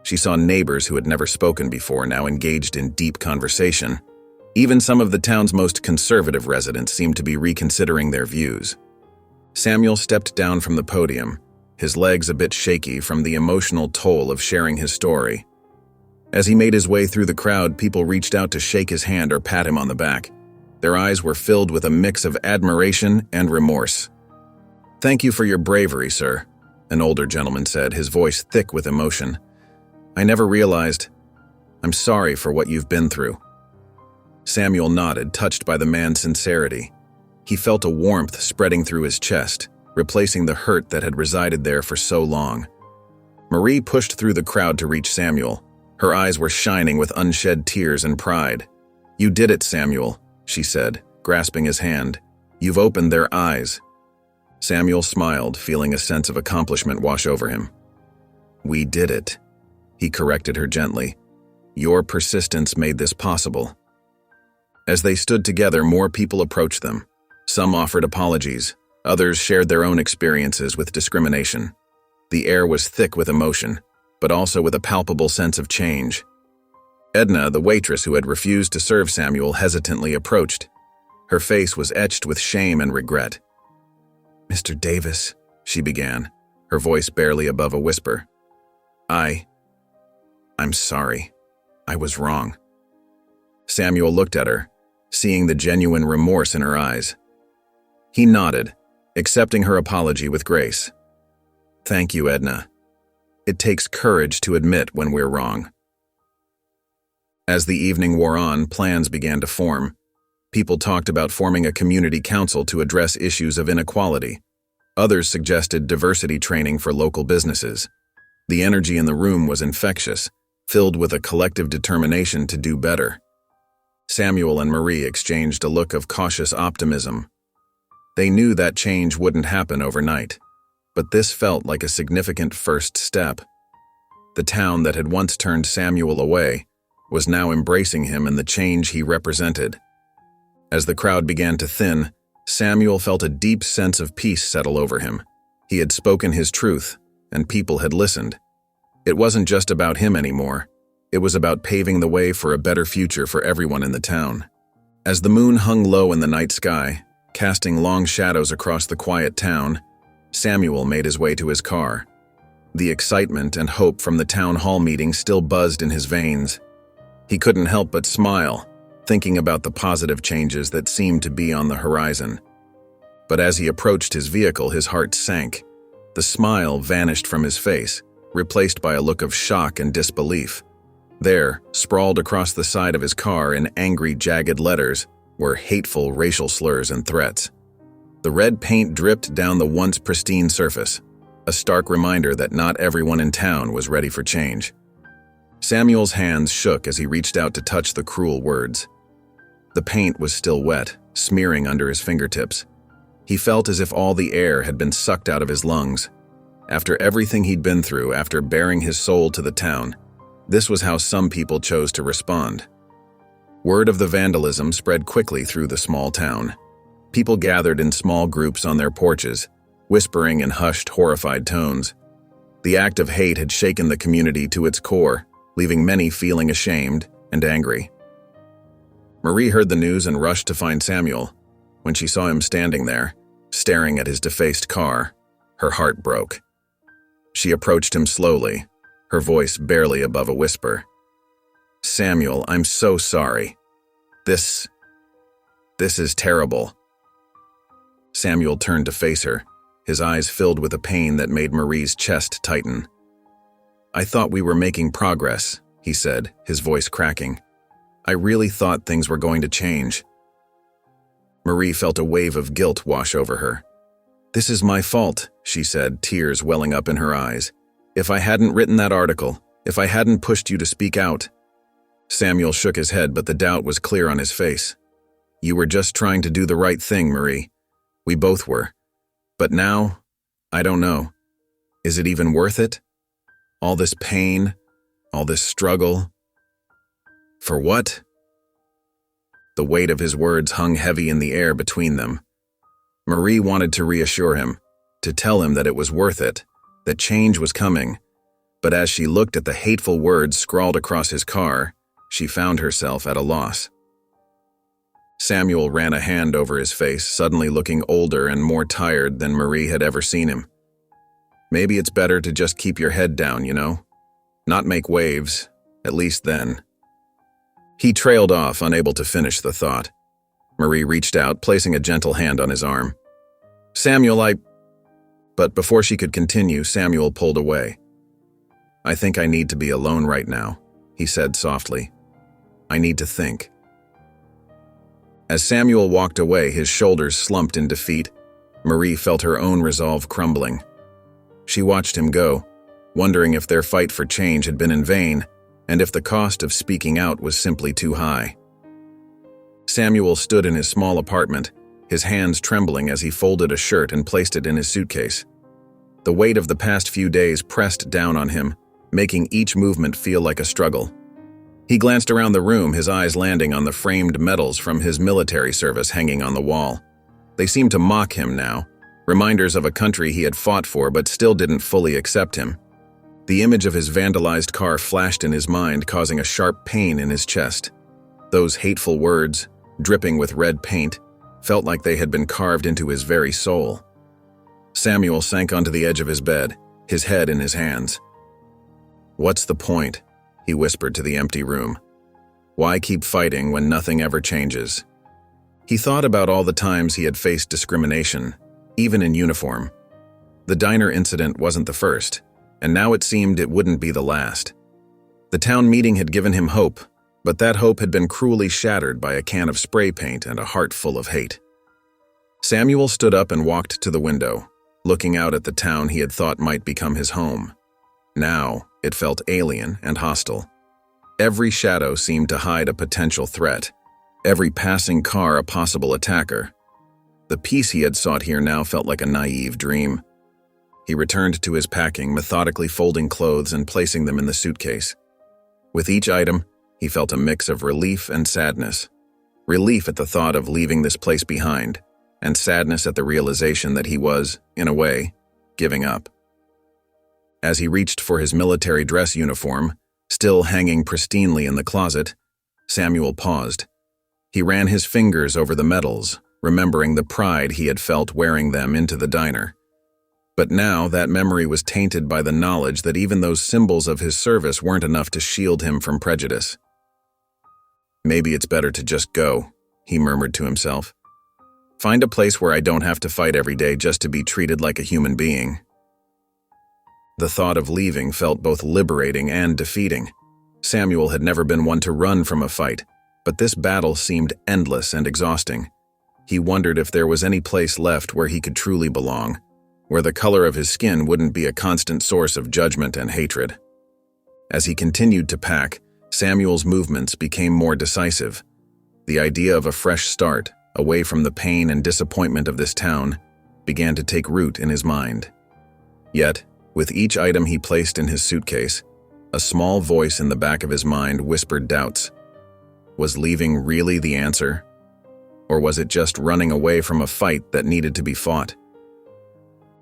She saw neighbors who had never spoken before now engaged in deep conversation. Even some of the town's most conservative residents seemed to be reconsidering their views. Samuel stepped down from the podium, his legs a bit shaky from the emotional toll of sharing his story. As he made his way through the crowd, people reached out to shake his hand or pat him on the back. Their eyes were filled with a mix of admiration and remorse. "Thank you for your bravery, sir," an older gentleman said, his voice thick with emotion. "I never realized. I'm sorry for what you've been through." Samuel nodded, touched by the man's sincerity. He felt a warmth spreading through his chest, replacing the hurt that had resided there for so long. Marie pushed through the crowd to reach Samuel. Her eyes were shining with unshed tears and pride. "You did it, Samuel," she said, grasping his hand. "You've opened their eyes." Samuel smiled, feeling a sense of accomplishment wash over him. "We did it," he corrected her gently. "Your persistence made this possible." As they stood together, more people approached them. Some offered apologies, others shared their own experiences with discrimination. The air was thick with emotion, but also with a palpable sense of change. Edna, the waitress who had refused to serve Samuel, hesitantly approached. Her face was etched with shame and regret. "Mr. Davis," she began, her voice barely above a whisper. I'm sorry. I was wrong." Samuel looked at her, seeing the genuine remorse in her eyes. He nodded, accepting her apology with grace. "Thank you, Edna. It takes courage to admit when we're wrong." As the evening wore on, plans began to form. People talked about forming a community council to address issues of inequality. Others suggested diversity training for local businesses. The energy in the room was infectious, filled with a collective determination to do better. Samuel and Marie exchanged a look of cautious optimism. They knew that change wouldn't happen overnight, but this felt like a significant first step. The town that had once turned Samuel away was now embracing him and the change he represented. As the crowd began to thin, Samuel felt a deep sense of peace settle over him. He had spoken his truth, and people had listened. It wasn't just about him anymore. It was about paving the way for a better future for everyone in the town. As the moon hung low in the night sky, casting long shadows across the quiet town, Samuel made his way to his car. The excitement and hope from the town hall meeting still buzzed in his veins. He couldn't help but smile, thinking about the positive changes that seemed to be on the horizon. But as he approached his vehicle, his heart sank. The smile vanished from his face, replaced by a look of shock and disbelief. There, sprawled across the side of his car in angry, jagged letters, were hateful racial slurs and threats. The red paint dripped down the once pristine surface, a stark reminder that not everyone in town was ready for change. Samuel's hands shook as he reached out to touch the cruel words. The paint was still wet, smearing under his fingertips. He felt as if all the air had been sucked out of his lungs. After everything he'd been through, after baring his soul to the town, this was how some people chose to respond. Word of the vandalism spread quickly through the small town. People gathered in small groups on their porches, whispering in hushed, horrified tones. The act of hate had shaken the community to its core, leaving many feeling ashamed and angry. Marie heard the news and rushed to find Samuel. When she saw him standing there, staring at his defaced car, her heart broke. She approached him slowly, her voice barely above a whisper. "Samuel, I'm so sorry. This is terrible." Samuel turned to face her, his eyes filled with a pain that made Marie's chest tighten. "I thought we were making progress," he said, his voice cracking. "I really thought things were going to change." Marie felt a wave of guilt wash over her. "This is my fault," she said, tears welling up in her eyes. "If I hadn't written that article, if I hadn't pushed you to speak out." Samuel shook his head, but the doubt was clear on his face. You were just trying to do the right thing, Marie. We both were. But now, I don't know. Is it even worth it? All this pain, all this struggle. For what? The weight of his words hung heavy in the air between them. Marie wanted to reassure him, to tell him that it was worth it, that change was coming. But as she looked at the hateful words scrawled across his car, she found herself at a loss. Samuel ran a hand over his face, suddenly looking older and more tired than Marie had ever seen him. Maybe it's better to just keep your head down, you know? Not make waves, at least then. He trailed off, unable to finish the thought. Marie reached out, placing a gentle hand on his arm. Samuel, But before she could continue, Samuel pulled away. I think I need to be alone right now, he said softly. I need to think. As Samuel walked away, his shoulders slumped in defeat. Marie felt her own resolve crumbling. She watched him go, wondering if their fight for change had been in vain, and if the cost of speaking out was simply too high. Samuel stood in his small apartment, his hands trembling as he folded a shirt and placed it in his suitcase. The weight of the past few days pressed down on him, making each movement feel like a struggle. He glanced around the room, his eyes landing on the framed medals from his military service hanging on the wall. They seemed to mock him now, reminders of a country he had fought for but still didn't fully accept him. The image of his vandalized car flashed in his mind, causing a sharp pain in his chest. Those hateful words, dripping with red paint, felt like they had been carved into his very soul. Samuel sank onto the edge of his bed, his head in his hands. What's the point? He whispered to the empty room. Why keep fighting when nothing ever changes? He thought about all the times he had faced discrimination, even in uniform. The diner incident wasn't the first, and now it seemed it wouldn't be the last. The town meeting had given him hope, but that hope had been cruelly shattered by a can of spray paint and a heart full of hate. Samuel stood up and walked to the window, looking out at the town he had thought might become his home. Now, it felt alien and hostile. Every shadow seemed to hide a potential threat, every passing car a possible attacker. The peace he had sought here now felt like a naive dream. He returned to his packing, methodically folding clothes and placing them in the suitcase. With each item, he felt a mix of relief and sadness. Relief at the thought of leaving this place behind, and sadness at the realization that he was, in a way, giving up. As he reached for his military dress uniform, still hanging pristinely in the closet, Samuel paused. He ran his fingers over the medals, remembering the pride he had felt wearing them into the diner. But now that memory was tainted by the knowledge that even those symbols of his service weren't enough to shield him from prejudice. Maybe it's better to just go, he murmured to himself. Find a place where I don't have to fight every day just to be treated like a human being. The thought of leaving felt both liberating and defeating. Samuel had never been one to run from a fight, but this battle seemed endless and exhausting. He wondered if there was any place left where he could truly belong, where the color of his skin wouldn't be a constant source of judgment and hatred. As he continued to pack, Samuel's movements became more decisive. The idea of a fresh start, away from the pain and disappointment of this town, began to take root in his mind. Yet, with each item he placed in his suitcase, a small voice in the back of his mind whispered doubts. Was leaving really the answer? Or was it just running away from a fight that needed to be fought?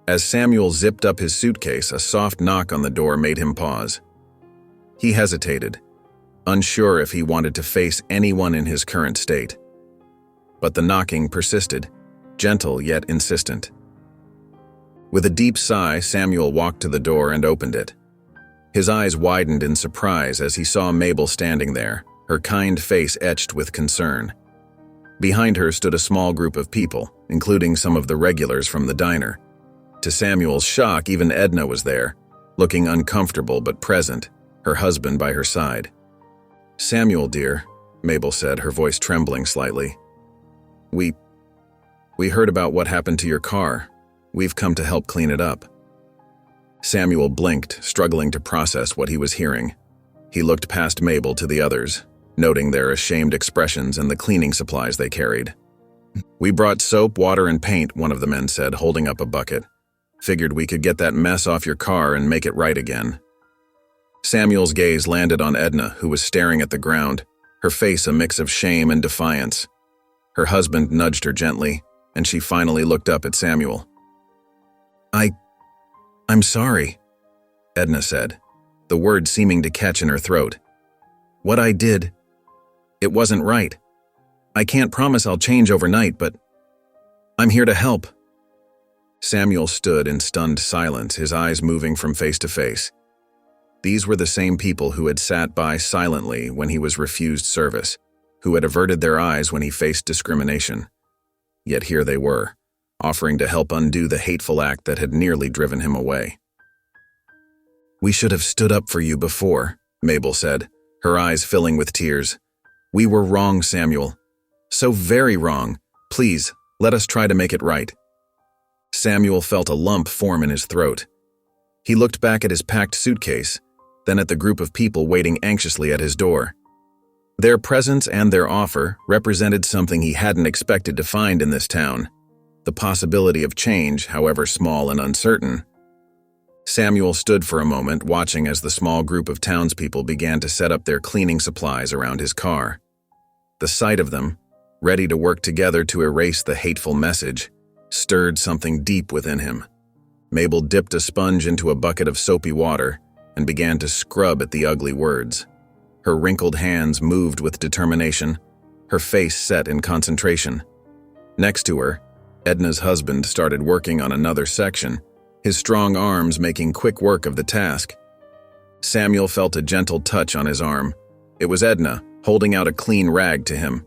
As Samuel zipped up his suitcase, a soft knock on the door made him pause. He hesitated, unsure if he wanted to face anyone in his current state. But the knocking persisted, gentle yet insistent. With a deep sigh, Samuel walked to the door and opened it. His eyes widened in surprise as he saw Mabel standing there, her kind face etched with concern. Behind her stood a small group of people, including some of the regulars from the diner. To Samuel's shock, even Edna was there, looking uncomfortable but present, her husband by her side. "Samuel, dear," Mabel said, her voice trembling slightly. We heard about what happened to your car. We've come to help clean it up." Samuel blinked, struggling to process what he was hearing. He looked past Mabel to the others. noting their ashamed expressions and the cleaning supplies they carried. "We brought soap, water, and paint," one of the men said, holding up a bucket. "Figured we could get that mess off your car and make it right again." Samuel's gaze landed on Edna, who was staring at the ground, her face a mix of shame and defiance. Her husband nudged her gently, and she finally looked up at Samuel. I'm sorry," Edna said, the word seeming to catch in her throat. "What I did, it wasn't right. I can't promise I'll change overnight, but I'm here to help." Samuel stood in stunned silence, his eyes moving from face to face. These were the same people who had sat by silently when he was refused service, who had averted their eyes when he faced discrimination. Yet here they were, offering to help undo the hateful act that had nearly driven him away. "We should have stood up for you before," Mabel said, her eyes filling with tears. "We were wrong, Samuel. So very wrong. Please, let us try to make it right." Samuel felt a lump form in his throat. He looked back at his packed suitcase, then at the group of people waiting anxiously at his door. Their presence and their offer represented something he hadn't expected to find in this town: the possibility of change, however small and uncertain. Samuel stood for a moment, watching as the small group of townspeople began to set up their cleaning supplies around his car. The sight of them, ready to work together to erase the hateful message, stirred something deep within him. Mabel dipped a sponge into a bucket of soapy water and began to scrub at the ugly words. Her wrinkled hands moved with determination, her face set in concentration. Next to her, Edna's husband started working on another section, his strong arms making quick work of the task. Samuel felt a gentle touch on his arm. It was Edna, holding out a clean rag to him.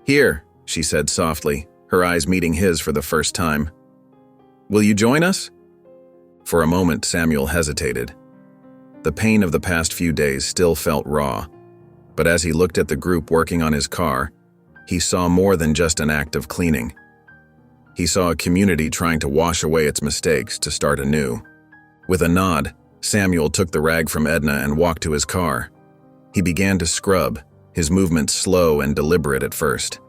"Here," she said softly, her eyes meeting his for the first time. "Will you join us?" For a moment, Samuel hesitated. The pain of the past few days still felt raw, but as he looked at the group working on his car, he saw more than just an act of cleaning. He saw a community trying to wash away its mistakes to start anew. With a nod, Samuel took the rag from Edna and walked to his car. He began to scrub, his movements slow and deliberate at first.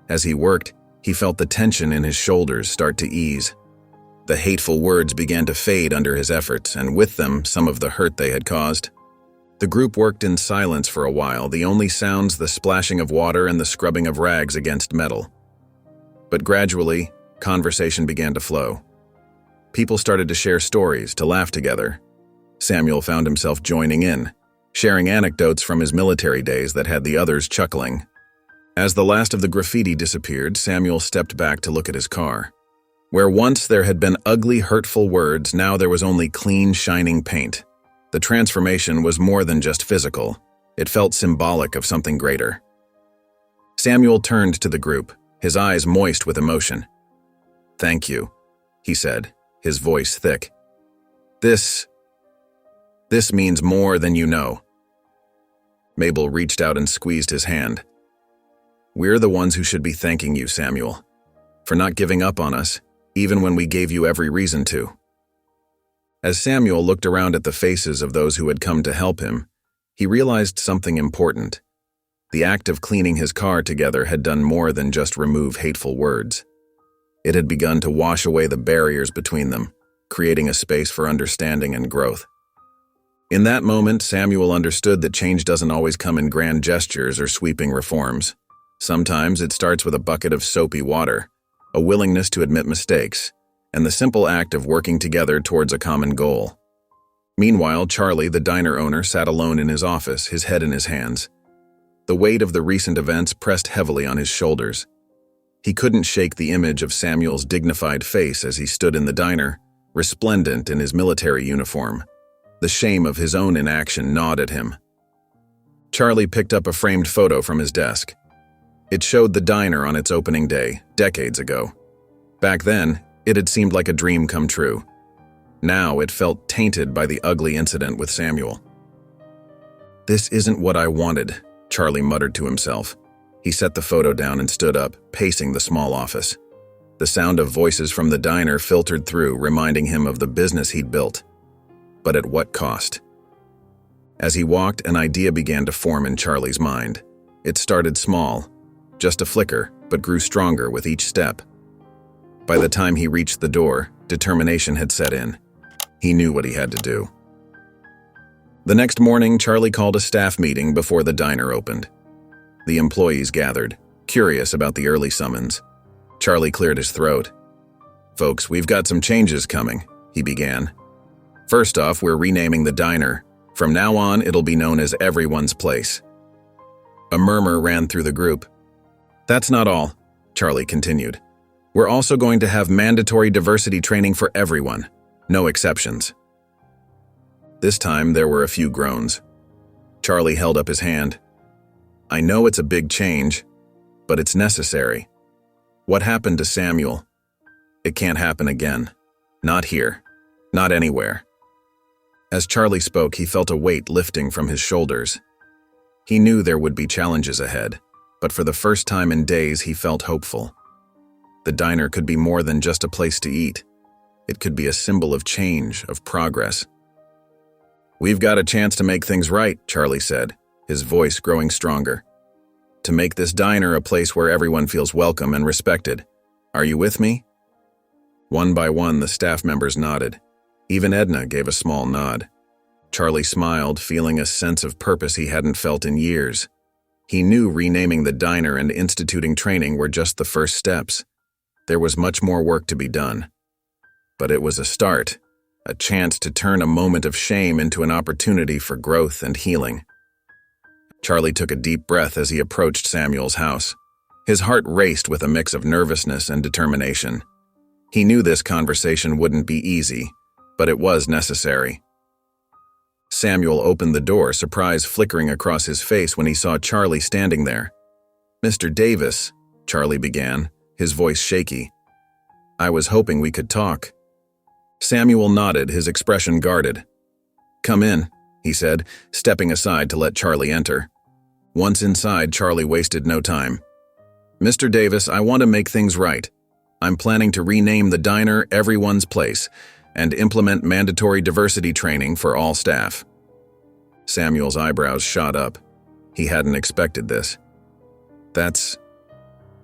As he worked, he felt the tension in his shoulders start to ease. The hateful words began to fade under his efforts, and with them, some of the hurt they had caused. The group worked in silence for a while, the only sounds the splashing of water and the scrubbing of rags against metal. But gradually, conversation began to flow. People started to share stories, to laugh together. Samuel found himself joining in, sharing anecdotes from his military days that had the others chuckling. As the last of the graffiti disappeared, Samuel stepped back to look at his car. Where once there had been ugly, hurtful words, now there was only clean, shining paint. The transformation was more than just physical. It felt symbolic of something greater. Samuel turned to the group, his eyes moist with emotion. "Thank you," he said, his voice thick. This means more than you know." Mabel reached out and squeezed his hand. "We're the ones who should be thanking you, Samuel, for not giving up on us, even when we gave you every reason to." As Samuel looked around at the faces of those who had come to help him, he realized something important. The act of cleaning his car together had done more than just remove hateful words. It had begun to wash away the barriers between them, creating a space for understanding and growth. In that moment, Samuel understood that change doesn't always come in grand gestures or sweeping reforms. Sometimes it starts with a bucket of soapy water, a willingness to admit mistakes, and the simple act of working together towards a common goal. Meanwhile, Charlie, the diner owner, sat alone in his office, his head in his hands. The weight of the recent events pressed heavily on his shoulders. He couldn't shake the image of Samuel's dignified face as he stood in the diner, resplendent in his military uniform. The shame of his own inaction gnawed at him. Charlie picked up a framed photo from his desk. It showed the diner on its opening day, decades ago. Back then, it had seemed like a dream come true. Now it felt tainted by the ugly incident with Samuel. "This isn't what I wanted," Charlie muttered to himself. He set the photo down and stood up, pacing the small office. The sound of voices from the diner filtered through, reminding him of the business he'd built. But at what cost? As he walked, an idea began to form in Charlie's mind. It started small, just a flicker, but grew stronger with each step. By the time he reached the door, determination had set in. He knew what he had to do. The next morning, Charlie called a staff meeting before the diner opened. The employees gathered, curious about the early summons. Charlie cleared his throat. "Folks, we've got some changes coming," he began. "First off, we're renaming the diner. From now on, it'll be known as Everyone's Place." A murmur ran through the group. "That's not all," Charlie continued. "We're also going to have mandatory diversity training for everyone, no exceptions." This time, there were a few groans. Charlie held up his hand. "I know it's a big change, but it's necessary. What happened to Samuel? It can't happen again. Not here. Not anywhere." As Charlie spoke, he felt a weight lifting from his shoulders. He knew there would be challenges ahead, but for the first time in days, he felt hopeful. The diner could be more than just a place to eat. It could be a symbol of change, of progress. "We've got a chance to make things right," Charlie said, his voice growing stronger. "To make this diner a place where everyone feels welcome and respected. Are you with me?" One by one, the staff members nodded. Even Edna gave a small nod. Charlie smiled, feeling a sense of purpose he hadn't felt in years. He knew renaming the diner and instituting training were just the first steps. There was much more work to be done. But it was a start, a chance to turn a moment of shame into an opportunity for growth and healing. Charlie took a deep breath as he approached Samuel's house. His heart raced with a mix of nervousness and determination. He knew this conversation wouldn't be easy, but it was necessary. Samuel opened the door, surprise flickering across his face when he saw Charlie standing there. "Mr. Davis," Charlie began, his voice shaky. "I was hoping we could talk." Samuel nodded, his expression guarded. "Come in," he said, stepping aside to let Charlie enter. Once inside, Charlie wasted no time. "Mr. Davis, I want to make things right. I'm planning to rename the diner Everyone's Place and implement mandatory diversity training for all staff." Samuel's eyebrows shot up. He hadn't expected this. "That's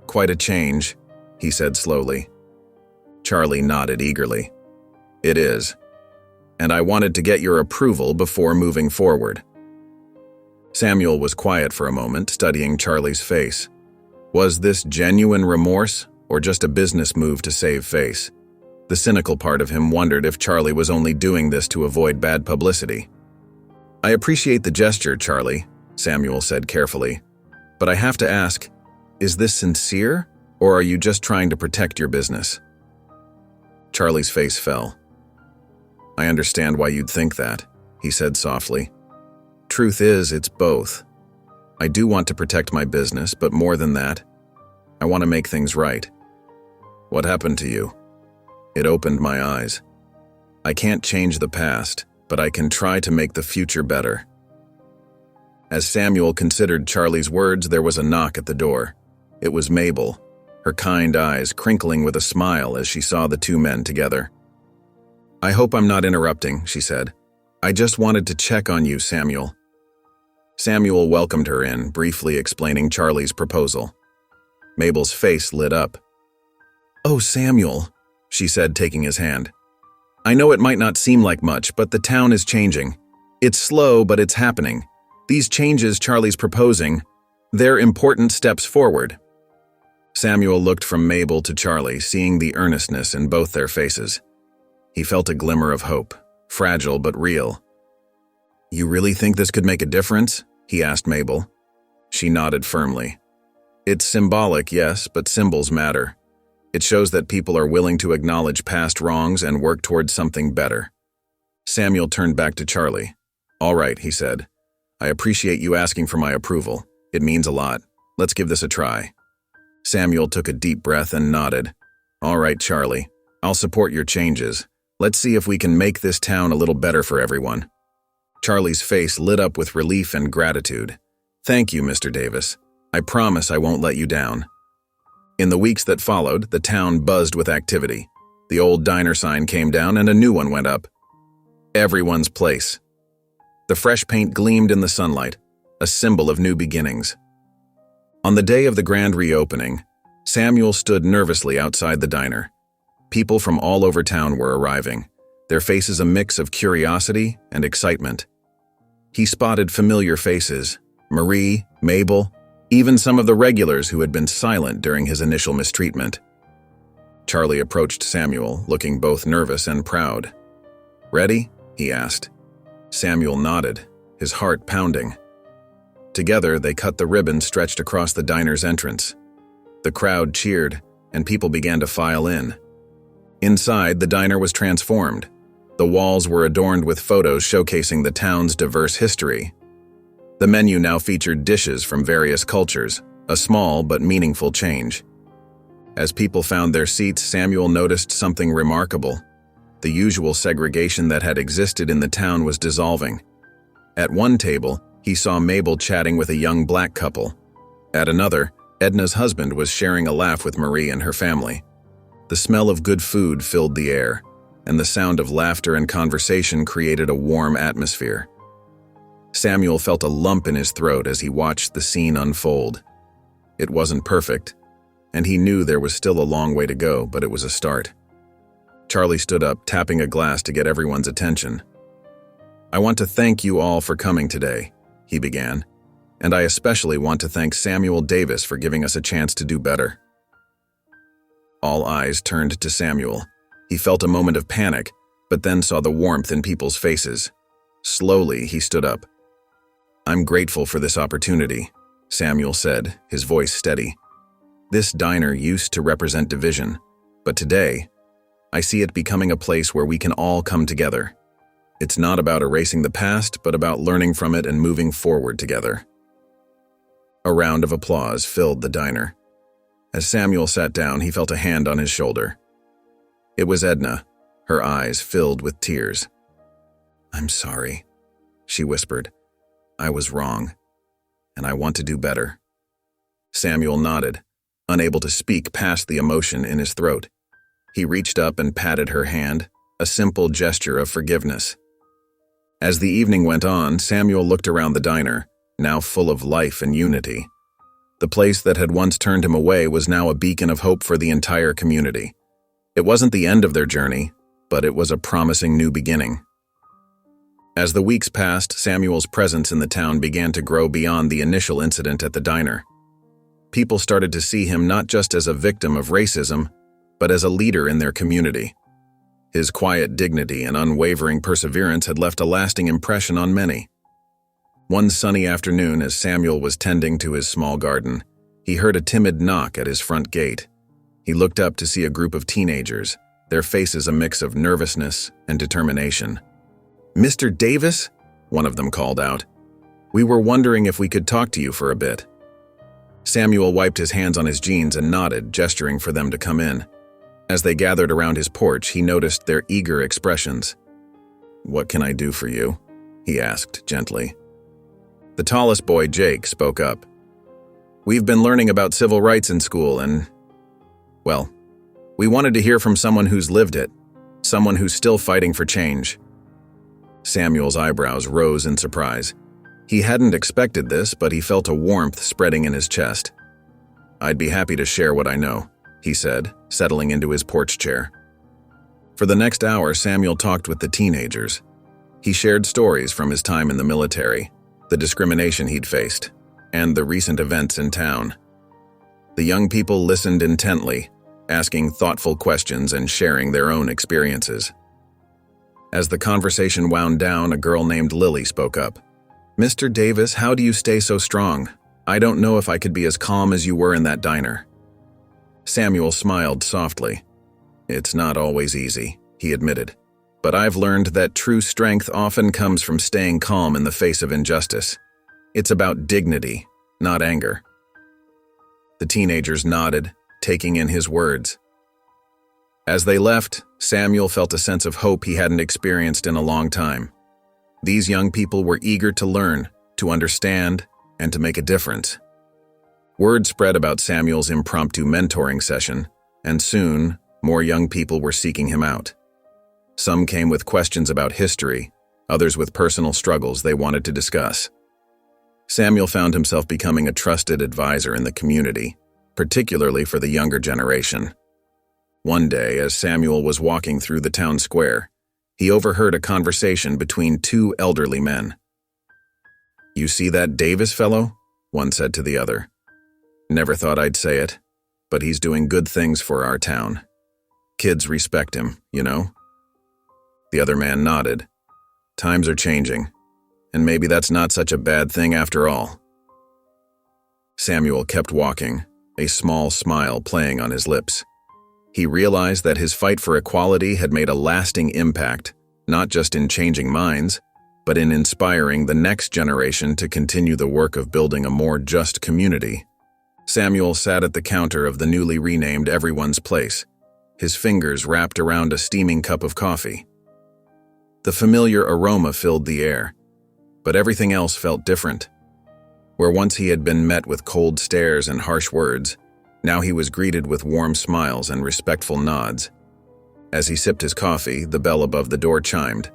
quite a change," he said slowly. Charlie nodded eagerly. "It is. And I wanted to get your approval before moving forward." Samuel was quiet for a moment, studying Charlie's face. Was this genuine remorse or just a business move to save face? The cynical part of him wondered if Charlie was only doing this to avoid bad publicity. "I appreciate the gesture, Charlie," Samuel said carefully. "But I have to ask, is this sincere, or are you just trying to protect your business?" Charlie's face fell. "I understand why you'd think that," he said softly. "Truth is, it's both. I do want to protect my business, but more than that, I want to make things right." "What happened to you?" It opened my eyes. "I can't change the past, but I can try to make the future better." As Samuel considered Charlie's words, there was a knock at the door. It was Mabel, her kind eyes crinkling with a smile as she saw the two men together. "I hope I'm not interrupting," she said. "I just wanted to check on you, Samuel." Samuel welcomed her in, briefly explaining Charlie's proposal. Mabel's face lit up. "Oh, Samuel," she said, taking his hand. "I know it might not seem like much, but the town is changing. It's slow, but it's happening. These changes Charlie's proposing, they're important steps forward." Samuel looked from Mabel to Charlie, seeing the earnestness in both their faces. He felt a glimmer of hope, fragile but real. "You really think this could make a difference?" he asked Mabel. She nodded firmly. "It's symbolic, yes, but symbols matter. It shows that people are willing to acknowledge past wrongs and work towards something better." Samuel turned back to Charlie. "All right," he said. "I appreciate you asking for my approval. It means a lot. Let's give this a try." Samuel took a deep breath and nodded. "All right, Charlie. I'll support your changes. Let's see if we can make this town a little better for everyone." Charlie's face lit up with relief and gratitude. "Thank you, Mr. Davis. I promise I won't let you down." In the weeks that followed, the town buzzed with activity. The old diner sign came down and a new one went up. Everyone's Place. The fresh paint gleamed in the sunlight, a symbol of new beginnings. On the day of the grand reopening, Samuel stood nervously outside the diner. People from all over town were arriving, their faces a mix of curiosity and excitement. He spotted familiar faces, Marie, Mabel, even some of the regulars who had been silent during his initial mistreatment. Charlie approached Samuel, looking both nervous and proud. "Ready?" he asked. Samuel nodded, his heart pounding. Together, they cut the ribbon stretched across the diner's entrance. The crowd cheered, and people began to file in. Inside, the diner was transformed. The walls were adorned with photos showcasing the town's diverse history. The menu now featured dishes from various cultures, a small but meaningful change. As people found their seats, Samuel noticed something remarkable. The usual segregation that had existed in the town was dissolving. At one table, he saw Mabel chatting with a young black couple. At another, Edna's husband was sharing a laugh with Marie and her family. The smell of good food filled the air, and the sound of laughter and conversation created a warm atmosphere. Samuel felt a lump in his throat as he watched the scene unfold. It wasn't perfect, and he knew there was still a long way to go, but it was a start. Charlie stood up, tapping a glass to get everyone's attention. "I want to thank you all for coming today," he began, "and I especially want to thank Samuel Davis for giving us a chance to do better." All eyes turned to Samuel. He felt a moment of panic, but then saw the warmth in people's faces. Slowly, he stood up. "I'm grateful for this opportunity," Samuel said, his voice steady. "This diner used to represent division, but today, I see it becoming a place where we can all come together. It's not about erasing the past, but about learning from it and moving forward together." A round of applause filled the diner. As Samuel sat down, he felt a hand on his shoulder. It was Edna, her eyes filled with tears. "I'm sorry," she whispered. "I was wrong, and I want to do better." Samuel nodded, unable to speak past the emotion in his throat. He reached up and patted her hand, a simple gesture of forgiveness. As the evening went on, Samuel looked around the diner, now full of life and unity. The place that had once turned him away was now a beacon of hope for the entire community. It wasn't the end of their journey, but it was a promising new beginning. As the weeks passed, Samuel's presence in the town began to grow beyond the initial incident at the diner. People started to see him not just as a victim of racism, but as a leader in their community. His quiet dignity and unwavering perseverance had left a lasting impression on many. One sunny afternoon, as Samuel was tending to his small garden, he heard a timid knock at his front gate. He looked up to see a group of teenagers, their faces a mix of nervousness and determination. "Mr. Davis?" one of them called out. "We were wondering if we could talk to you for a bit." Samuel wiped his hands on his jeans and nodded, gesturing for them to come in. As they gathered around his porch, he noticed their eager expressions. "What can I do for you?" he asked gently. The tallest boy, Jake, spoke up. "We've been learning about civil rights in school and, well, we wanted to hear from someone who's lived it, someone who's still fighting for change." Samuel's eyebrows rose in surprise. He hadn't expected this, but he felt a warmth spreading in his chest. "I'd be happy to share what I know," he said, settling into his porch chair. For the next hour, Samuel talked with the teenagers. He shared stories from his time in the military, the discrimination he'd faced, and the recent events in town. The young people listened intently, asking thoughtful questions and sharing their own experiences. As the conversation wound down, a girl named Lily spoke up. "Mr. Davis, how do you stay so strong? I don't know if I could be as calm as you were in that diner." Samuel smiled softly. "It's not always easy," he admitted, "but I've learned that true strength often comes from staying calm in the face of injustice. It's about dignity, not anger." The teenagers nodded, taking in his words. As they left, Samuel felt a sense of hope he hadn't experienced in a long time. These young people were eager to learn, to understand, and to make a difference. Word spread about Samuel's impromptu mentoring session, and soon, more young people were seeking him out. Some came with questions about history, others with personal struggles they wanted to discuss. Samuel found himself becoming a trusted advisor in the community, particularly for the younger generation. One day, as Samuel was walking through the town square, he overheard a conversation between two elderly men. "You see that Davis fellow?" one said to the other. "Never thought I'd say it, but he's doing good things for our town. Kids respect him, you know?" The other man nodded. "Times are changing, and maybe that's not such a bad thing after all." Samuel kept walking, a small smile playing on his lips. He realized that his fight for equality had made a lasting impact, not just in changing minds, but in inspiring the next generation to continue the work of building a more just community. Samuel sat at the counter of the newly renamed Everyone's Place, his fingers wrapped around a steaming cup of coffee. The familiar aroma filled the air, but everything else felt different. Where once he had been met with cold stares and harsh words, now he was greeted with warm smiles and respectful nods. As he sipped his coffee, the bell above the door chimed.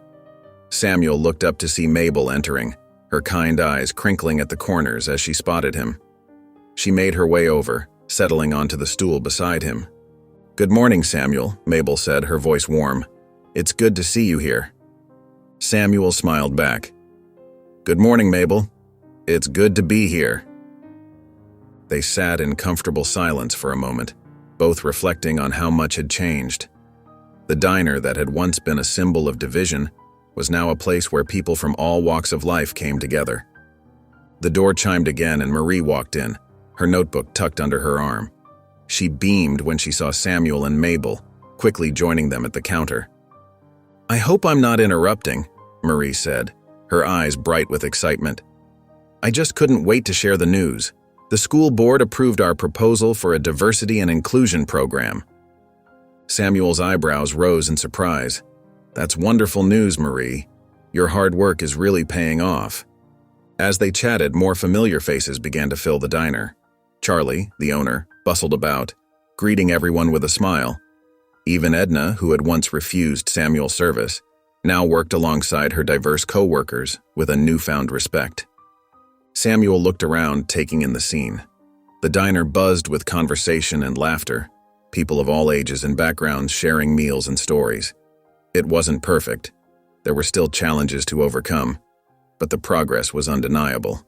Samuel looked up to see Mabel entering, her kind eyes crinkling at the corners as she spotted him. She made her way over, settling onto the stool beside him. "Good morning, Samuel," Mabel said, her voice warm. "It's good to see you here." Samuel smiled back. "Good morning, Mabel. It's good to be here." They sat in comfortable silence for a moment, both reflecting on how much had changed. The diner that had once been a symbol of division was now a place where people from all walks of life came together. The door chimed again and Marie walked in, her notebook tucked under her arm. She beamed when she saw Samuel and Mabel, quickly joining them at the counter. "I hope I'm not interrupting," Marie said, her eyes bright with excitement. "I just couldn't wait to share the news. The school board approved our proposal for a diversity and inclusion program." Samuel's eyebrows rose in surprise. "That's wonderful news, Marie. Your hard work is really paying off." As they chatted, more familiar faces began to fill the diner. Charlie, the owner, bustled about, greeting everyone with a smile. Even Edna, who had once refused Samuel's service, now worked alongside her diverse co-workers with a newfound respect. Samuel looked around, taking in the scene. The diner buzzed with conversation and laughter, people of all ages and backgrounds sharing meals and stories. It wasn't perfect. There were still challenges to overcome, but the progress was undeniable.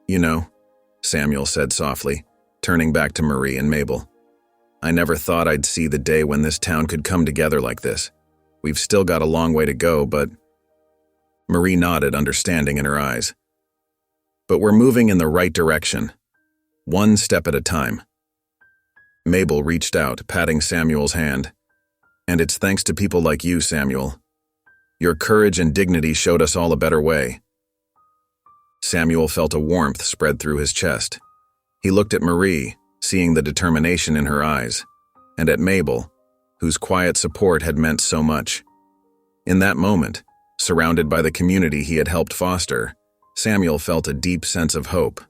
"You know," Samuel said softly, turning back to Marie and Mabel, "I never thought I'd see the day when this town could come together like this. We've still got a long way to go, but—" Marie nodded, understanding in her eyes. "But we're moving in the right direction, one step at a time." Mabel reached out, patting Samuel's hand. "And it's thanks to people like you, Samuel. Your courage and dignity showed us all a better way." Samuel felt a warmth spread through his chest. He looked at Marie, seeing the determination in her eyes, and at Mabel, whose quiet support had meant so much. In that moment, surrounded by the community he had helped foster, Samuel felt a deep sense of hope.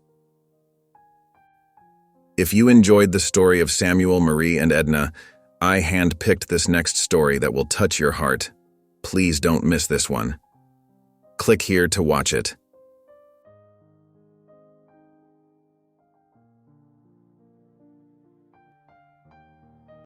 If you enjoyed the story of Samuel, Marie, and Edna, I handpicked this next story that will touch your heart. Please don't miss this one. Click here to watch it.